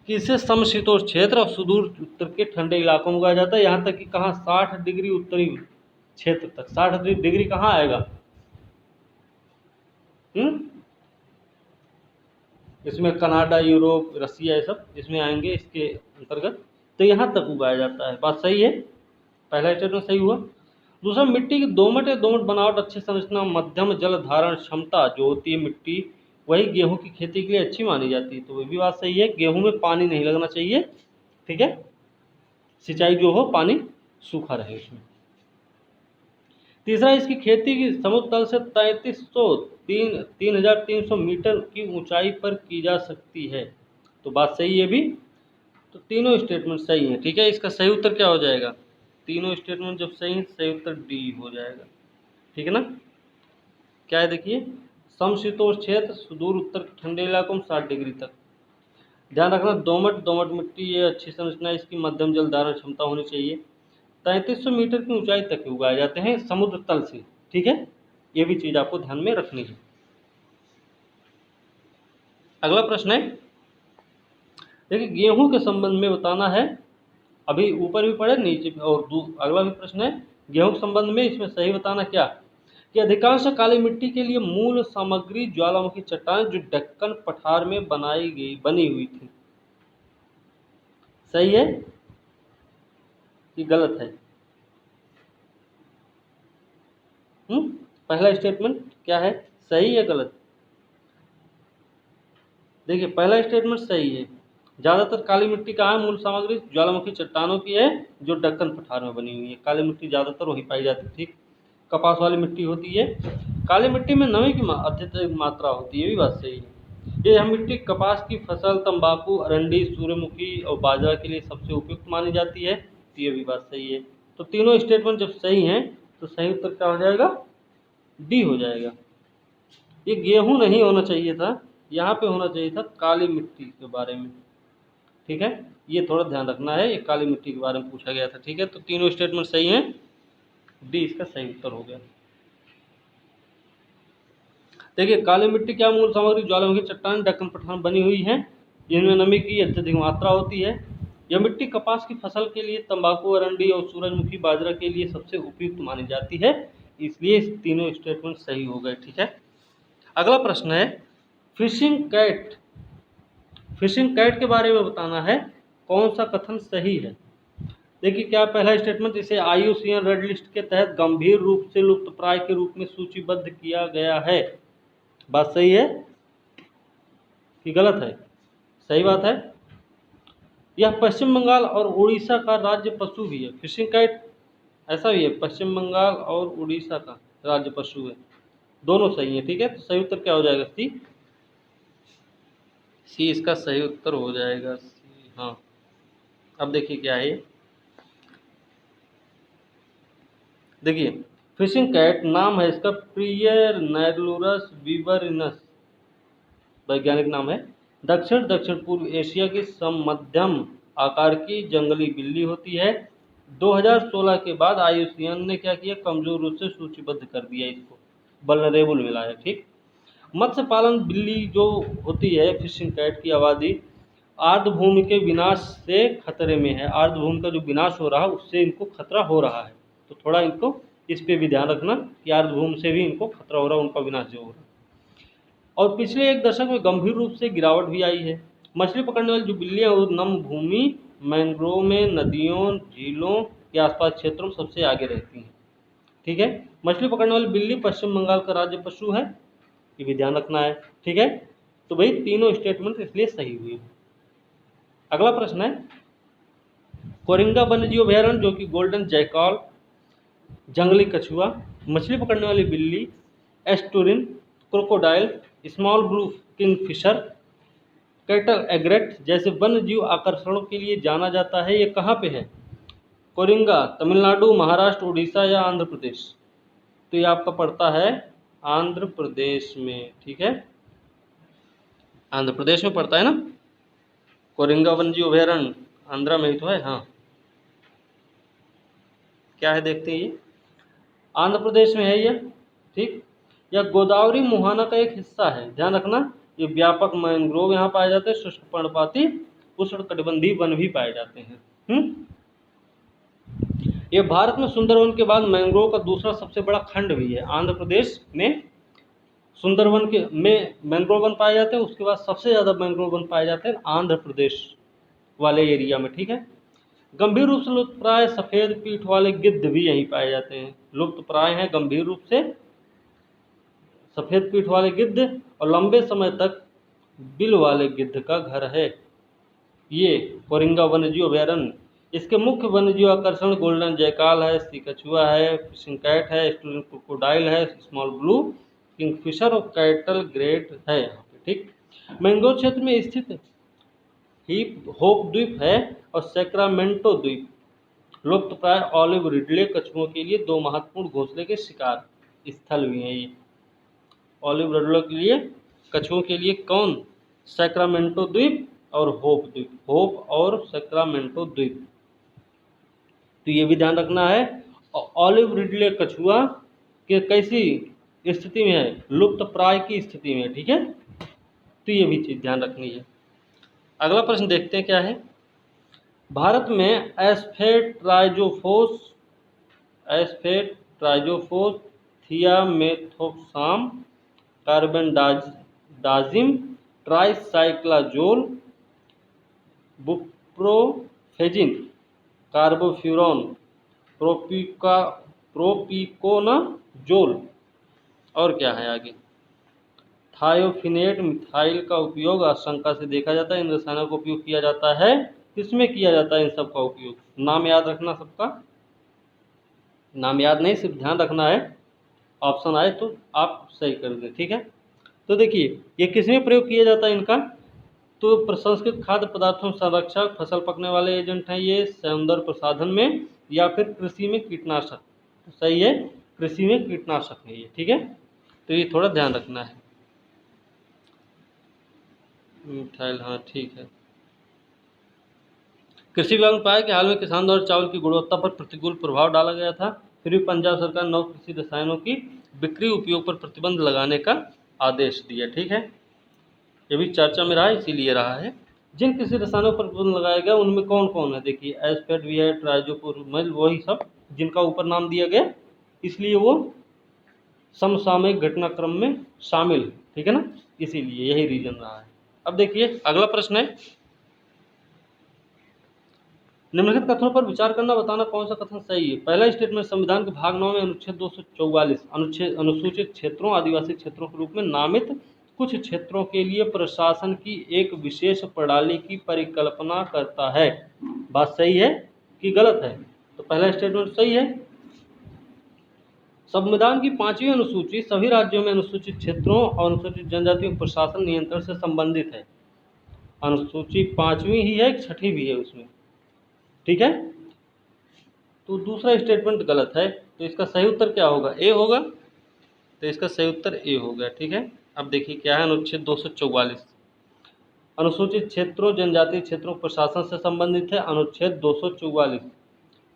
[SPEAKER 1] कि इसे समशीतोष्ण क्षेत्र और सुदूर उत्तर के ठंडे इलाकों में उगाया जाता है, यहाँ तक कि कहाँ 60 डिग्री उत्तरी क्षेत्र तक। 60 डिग्री कहाँ आएगा, इसमें कनाडा, यूरोप, रसिया, ये सब इसमें आएंगे इसके अंतर्गत। तो यहाँ तक उगाया जाता है, बात सही है, पहला स्टेटमेंट सही हुआ। दूसरा, मिट्टी की दोमट या दोमट बनावट, अच्छी संरचना, मध्यम जल धारण क्षमता जो होती है मिट्टी, वही गेहूं की खेती के लिए अच्छी मानी जाती है। तो वह भी बात सही है, गेहूं में पानी नहीं लगना चाहिए, ठीक है। सिंचाई जो हो पानी सूखा रहे उसमें। तीसरा, इसकी खेती की समुद्र तल से 3,300 मीटर की ऊंचाई पर की जा सकती है। तो बात सही है भी। तो तीनों स्टेटमेंट सही है, ठीक है। इसका सही उत्तर क्या हो जाएगा, तीनों स्टेटमेंट जब सही है सही उत्तर डी हो जाएगा, ठीक है ना। क्या है देखिए, समशीतोष्ण क्षेत्र, सुदूर उत्तर के ठंडे इलाकों में 60 डिग्री तक। ध्यान रखना, दोमट मिट्टी, ये अच्छी संरचना, इसकी मध्यम जल धारण क्षमता होनी चाहिए। 3300 मीटर की ऊंचाई तक उगाए जाते हैं समुद्र तल से, ठीक है। ये भी चीज आपको ध्यान में रखनी है। अगला प्रश्न है, देखिए गेहूं के संबंध में बताना है, अभी ऊपर भी पढ़े नीचे भी, और अगला भी प्रश्न है गेहूं के संबंध में, इसमें सही बताना क्या कि अधिकांश काली मिट्टी के लिए मूल सामग्री ज्वालामुखी चट्टान जो दक्कन पठार में बनी हुई थी। सही है कि गलत है। पहला स्टेटमेंट क्या है, सही या गलत। देखिए पहला स्टेटमेंट सही है, ज्यादातर काली मिट्टी का है मूल सामग्री ज्वालामुखी चट्टानों की है जो दक्कन पठार में बनी हुई है। काली मिट्टी ज्यादातर वही पाई जाती थी, कपास वाली मिट्टी होती है। काली मिट्टी में नमी की अत्यधिक मात्रा होती है, ये भी बात सही है। यह मिट्टी कपास की फसल, तंबाकू, अरंडी, सूर्यमुखी और बाजरा के लिए सबसे उपयुक्त मानी जाती है, तो ये भी बात सही है। तो तीनों स्टेटमेंट जब सही हैं तो सही उत्तर क्या हो जाएगा, डी हो जाएगा। ये गेहूं नहीं होना चाहिए था, यहाँ पे होना चाहिए था काली मिट्टी के बारे में, ठीक है। ये थोड़ा ध्यान रखना है, ये काली मिट्टी के बारे में पूछा गया था, ठीक है। तो तीनों स्टेटमेंट सही हैं, डी इसका सही उत्तर हो गया। देखिए काली मिट्टी क्या मूल सामग्री ज्वालामुखी चट्टान दक्कन पठार में बनी हुई है, जिनमें नमी की अत्यधिक मात्रा होती है। यह मिट्टी कपास की फसल के लिए, तंबाकू, अरंडी और सूरजमुखी बाजरा के लिए सबसे उपयुक्त मानी जाती है, इसलिए तीनों स्टेटमेंट सही हो गए, ठीक है। अगला प्रश्न है, फिशिंग कैट। फिशिंग कैट के बारे में बताना है कौन सा कथन सही है। देखिए क्या पहला स्टेटमेंट, इसे IUCN रेड लिस्ट के तहत गंभीर रूप से लुप्तप्राय के रूप में सूचीबद्ध किया गया है। बात सही है कि गलत है? सही बात है। यह पश्चिम बंगाल और उड़ीसा का राज्य पशु भी है। फिशिंग काइट ऐसा भी है, पश्चिम बंगाल और उड़ीसा का राज्य पशु है। दोनों सही है, ठीक है। तो सही उत्तर क्या हो जाएगा? सी। सी इसका सही उत्तर हो जाएगा, सी। हाँ, अब देखिए क्या है। देखिए फिशिंग कैट नाम है इसका प्रियरनैलुरस विबरिनस, वैज्ञानिक नाम है। दक्षिण दक्षिण पूर्व एशिया की सममध्यम आकार की जंगली बिल्ली होती है। 2016 के बाद IUCN ने क्या किया, कमजोर रूप से सूचीबद्ध कर दिया, इसको वल्नरेबल मिला है, ठीक। मत्स्य पालन बिल्ली जो होती है फिशिंग कैट की आबादी आर्द्रभूमि के विनाश से खतरे में है। आर्द्रभूमि का जो विनाश हो रहा है उससे इनको खतरा हो रहा है, तो थोड़ा इनको इस पे भी ध्यान रखना कि आर्द्रभूमि से भी इनको खतरा हो रहा है, उनका विनाश जो हो रहा है। और पिछले एक दशक में गंभीर रूप से गिरावट भी आई है। मछली पकड़ने वाली जो बिल्लियाँ वो नम भूमि, मैंग्रोव में, नदियों, झीलों के आसपास क्षेत्रों में सबसे आगे रहती हैं, ठीक है। मछली पकड़ने वाली बिल्ली पश्चिम बंगाल का राज्य पशु है, ये भी ध्यान रखना है, ठीक है। तो भाई तीनों स्टेटमेंट इसलिए सही हुई। अगला प्रश्न है, कोरिंगा वन्यजीव अभयारण्य जो कि गोल्डन जैकॉल, जंगली कछुआ, मछली पकड़ने वाली बिल्ली, estuarine, crocodile, small blue kingfisher, cattle egret जैसे वन्यजीव आकर्षणों के लिए जाना जाता है। ये कहाँ पे है? कोरिंगा तमिलनाडु, महाराष्ट्र, उड़ीसा या आंध्र प्रदेश? तो ये आपका पड़ता है आंध्र प्रदेश में, ठीक है। आंध्र प्रदेश में पड़ता है ना कोरिंगा वन्यजीव अभयारण्य, आंध्रा में ही तो है। हाँ, क्या है देखते हैं, ये आंध्र प्रदेश में है ये, ठीक। यह गोदावरी मुहाना का एक हिस्सा है, ध्यान रखना। ये व्यापक मैंग्रोव यहाँ पाए जाते हैं, शुष्क पर्णपाती उष्णकटिबंधीय वन भी पाए जाते हैं। ये भारत में सुंदरवन के बाद मैंग्रोव का दूसरा सबसे बड़ा खंड भी है। आंध्र प्रदेश में सुंदरवन के में मैंग्रोव वन पाए जाते हैं, उसके बाद सबसे ज़्यादा मैंग्रोव वन पाए जाते हैं आंध्र प्रदेश वाले एरिया में, ठीक है। गंभीर रूप से लुप्तप्राय सफ़ेद पीठ वाले गिद्ध भी यहीं पाए जाते हैं। लुप्तप्राय हैं गंभीर रूप से सफ़ेद पीठ वाले गिद्ध, और लंबे समय तक बिल वाले गिद्ध का घर है ये कोरिंगा वन्यजीव अभयारण्य। इसके मुख्य वन्यजीव आकर्षण गोल्डन जैकाल है, सी कछुआ है, फिशिंग कैट है, स्टूडेंट क्रोकोडाइल है, स्मॉल ब्लू किंगफिशर और कैटल ग्रेट है यहाँ पे, ठीक। मैंग्रोव क्षेत्र में स्थित होप द्वीप है और सैक्रामेंटो द्वीप लुप्तप्राय ऑलिव रिडले कछुओं के लिए दो महत्वपूर्ण घोंसले के शिकार स्थल भी हैं। ये ऑलिव रिडले के लिए, कछुओं के लिए कौन? सैक्रामेंटो द्वीप और होप द्वीप, होप और सैक्रामेंटो द्वीप। तो ये भी ध्यान रखना है। ऑलिव रिडले कछुआ के कैसी स्थिति में है? लुप्तप्राय की स्थिति में, ठीक है। तो ये भी चीज़ ध्यान रखनी है। अगला प्रश्न देखते हैं क्या है। भारत में एस्फेट्राइजोफोस थियामेथोक्साम, कार्बेंडाजिम, ट्राइसाइक्लाजोल, बुप्रोफेजिन, कार्बोफ्यूरॉन, प्रोपिकोनाजोल और क्या है आगे, थायोफिनेट मिथाइल का उपयोग आशंका से देखा जाता है। इन रसायनों का उपयोग किया जाता है, किसमें किया जाता है इन सब का उपयोग? नाम याद रखना, सबका नाम याद नहीं, सिर्फ ध्यान रखना है। ऑप्शन आए तो आप सही कर दें, ठीक है। तो देखिए ये किसमें प्रयोग किया जाता है इनका? तो प्रसंस्कृत खाद्य पदार्थों संरक्षक, फसल पकने वाले एजेंट हैं ये, सौंदर्य प्रसाधन में, या फिर कृषि में कीटनाशक। तो सही है, कृषि में कीटनाशक है ये, ठीक है। तो ये थोड़ा ध्यान रखना है। मिथाइल, हाँ ठीक है। कृषि विभाग ने पाया कि हाल में किसान द्वारा चावल की गुणवत्ता पर प्रतिकूल प्रभाव डाला गया था, फिर भी पंजाब सरकार ने नव कृषि रसायनों की बिक्री उपयोग पर प्रतिबंध लगाने का आदेश दिया, ठीक है। ये भी चर्चा में रहा, इसीलिए रहा है। जिन कृषि रसायनों पर प्रतिबंध लगाया गया उनमें कौन कौन है? देखिए एस्फेट भी है, ट्राइजोपोरमल, वही सब जिनका ऊपर नाम दिया गया, इसलिए वो समसामयिक घटनाक्रम में शामिल है, ठीक है ना, इसीलिए यही रीजन रहा है। अब देखिए अगला प्रश्न है, निम्नलिखित कथनों पर विचार करना, बताना कौन सा कथन सही है। पहला स्टेटमेंट, संविधान के भाग 9 में अनुच्छेद 244 अनुसूचित क्षेत्रों आदिवासी क्षेत्रों के रूप में नामित कुछ क्षेत्रों के लिए प्रशासन की एक विशेष प्रणाली की परिकल्पना करता है। बात सही है कि गलत है? तो पहला स्टेटमेंट सही है। संविधान की 5वीं अनुसूची सभी राज्यों में अनुसूचित क्षेत्रों और अनुसूचित जनजातियों के प्रशासन नियंत्रण से संबंधित है। अनुसूची 5वीं ही है, 6ठी भी है उसमें, ठीक है। तो दूसरा स्टेटमेंट गलत है, तो इसका सही उत्तर क्या होगा? ए होगा। तो इसका सही उत्तर ए हो गया, ठीक है। अब देखिए क्या है, अनुच्छेद 244 अनुसूचित क्षेत्रों जनजातीय क्षेत्रों प्रशासन से संबंधित है। अनुच्छेद 244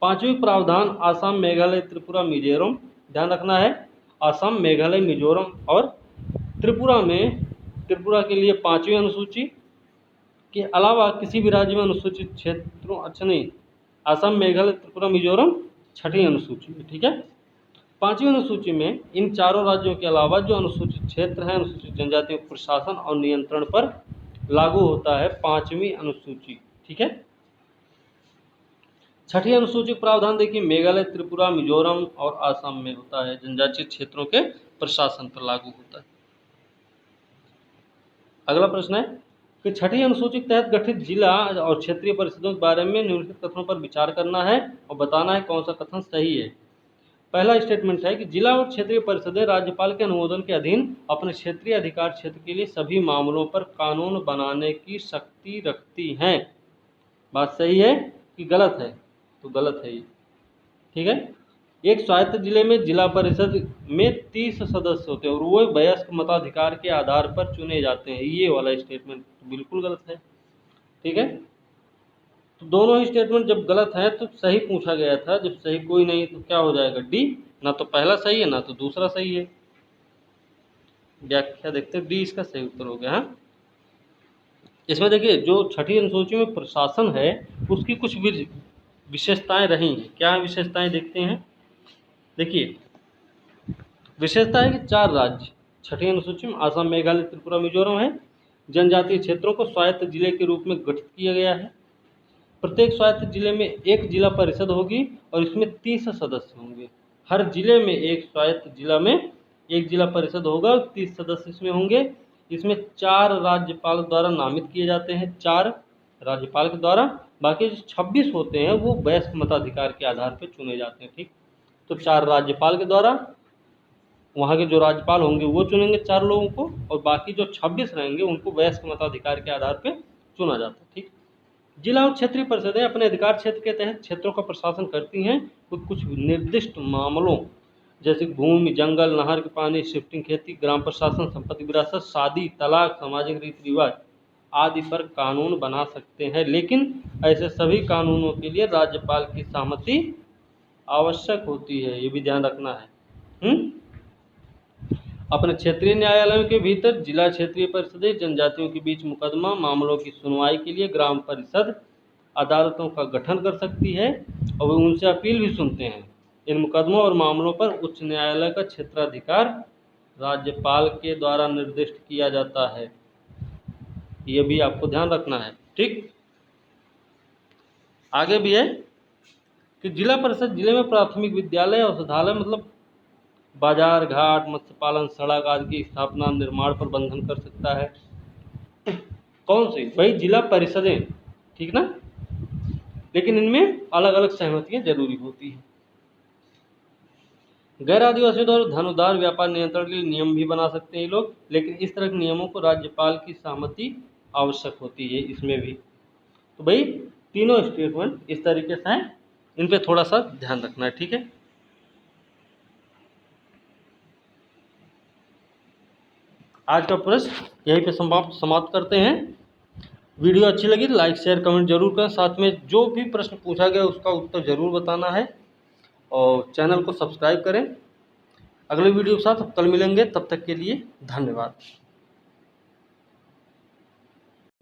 [SPEAKER 1] 5वीं प्रावधान आसाम मेघालय त्रिपुरा मिजोरम, ध्यान रखना है, आसाम मेघालय मिजोरम और त्रिपुरा के लिए 5वीं अनुसूची के अलावा किसी भी राज्य में अनुसूचित क्षेत्रों, अच्छा नहीं, आसाम मेघालय त्रिपुरा मिजोरम 6ठी अनुसूची है, ठीक है। 5वीं अनुसूची में इन चारों राज्यों के अलावा जो अनुसूचित क्षेत्र हैं अनुसूचित जनजातियों के प्रशासन और नियंत्रण पर लागू होता है 5वीं अनुसूची, ठीक है। 6ठी अनुसूची प्रावधान देखिए मेघालय त्रिपुरा मिजोरम और आसाम में होता है, जनजातीय क्षेत्रों के प्रशासन पर लागू होता है। अगला प्रश्न है कि 6ठी अनुसूची के तहत गठित जिला और क्षेत्रीय परिषदों के बारे में निम्नलिखित कथनों पर विचार करना है और बताना है कौन सा कथन सही है। पहला स्टेटमेंट है कि जिला और क्षेत्रीय परिषदें राज्यपाल के अनुमोदन के अधीन अपने क्षेत्रीय अधिकार क्षेत्र के लिए सभी मामलों पर कानून बनाने की शक्ति रखती हैं। बात सही है कि गलत है? तो गलत है ये, ठीक है। एक स्वायत्त जिले में जिला परिषद में 30 सदस्य होते हैं और वो वयस्क मताधिकार के आधार पर चुने जाते हैं। ये वाला स्टेटमेंट बिल्कुल गलत है, ठीक है। तो दोनों ही स्टेटमेंट जब गलत है तो सही पूछा गया था, जब सही कोई नहीं तो क्या हो जाएगा? डी। ना तो पहला सही है ना तो दूसरा सही है। व्याख्या देखते हैं, डी इसका सही उत्तर हो गया। हाँ, इसमें देखिए जो 6ठी अनुसूची में प्रशासन है उसकी कुछ विशेषताएं रही हैं। क्या विशेषताएं देखते हैं, देखिए विशेषता है कि 4 राज्य 6ठी अनुसूची में आसाम मेघालय त्रिपुरा मिजोरम है। जनजातीय क्षेत्रों को स्वायत्त जिले के रूप में गठित किया गया है। प्रत्येक स्वायत्त जिले में एक जिला परिषद होगी और इसमें 30 सदस्य होंगे। हर जिले में एक स्वायत्त जिला में एक जिला परिषद होगा और 30 सदस्य इसमें होंगे। इसमें 4 राज्यपाल द्वारा नामित किए जाते हैं, 4 राज्यपाल के द्वारा, बाकी जो 26 होते हैं वो वयस्क मताधिकार के आधार पर चुने जाते हैं, ठीक। तो 4 राज्यपाल के द्वारा, वहाँ के जो राज्यपाल होंगे वो चुनेंगे 4 लोगों को और बाकी जो 26 रहेंगे उनको वयस्क मताधिकार के आधार पर चुना जाता है, ठीक। जिला और क्षेत्रीय परिषदें अपने अधिकार क्षेत्र के तहत क्षेत्रों का प्रशासन करती हैं। कुछ निर्दिष्ट मामलों जैसे भूमि, जंगल, नहर के पानी, शिफ्टिंग खेती, ग्राम प्रशासन, संपत्ति विरासत, शादी, तलाक, सामाजिक रीति रिवाज आदि पर कानून बना सकते हैं, लेकिन ऐसे सभी कानूनों के लिए राज्यपाल की सहमति आवश्यक होती है। ये भी ध्यान रखना है। अपने क्षेत्रीय न्यायालयों के भीतर जिला क्षेत्रीय परिषदें जनजातियों के बीच मुकदमा मामलों की सुनवाई के लिए ग्राम परिषद अदालतों का गठन कर सकती है और वे उनसे अपील भी सुनते हैं। इन मुकदमों और मामलों पर उच्च न्यायालय का क्षेत्राधिकार राज्यपाल के द्वारा निर्दिष्ट किया जाता है। ये भी आपको ध्यान रखना है, ठीक। आगे भी है कि जिला परिषद जिले में प्राथमिक विद्यालय, औषधालय मतलब बाजार घाट, मत्स्य पालन, सड़क आदि की स्थापना निर्माण पर बंधन कर सकता है। कौन सी? भाई जिला परिषदें, ठीक ना, लेकिन इनमें अलग अलग सहमतियां जरूरी होती हैं। गैर आदिवासियों द्वारा धन उधार व्यापार नियंत्रण के लिए नियम भी बना सकते हैं ये लोग, लेकिन इस तरह के नियमों को राज्यपाल की सहमति आवश्यक होती है इसमें भी। तो भाई तीनों स्टेटमेंट इस तरीके से हैं, इन पे थोड़ा सा ध्यान रखना है, ठीक है। आज का प्रश्न यहीं पे समाप्त करते हैं। वीडियो अच्छी लगी तो लाइक शेयर कमेंट जरूर करें, साथ में जो भी प्रश्न पूछा गया उसका उत्तर जरूर बताना है और चैनल को सब्सक्राइब करें। अगले वीडियो के साथ कल मिलेंगे, तब तक के लिए धन्यवाद।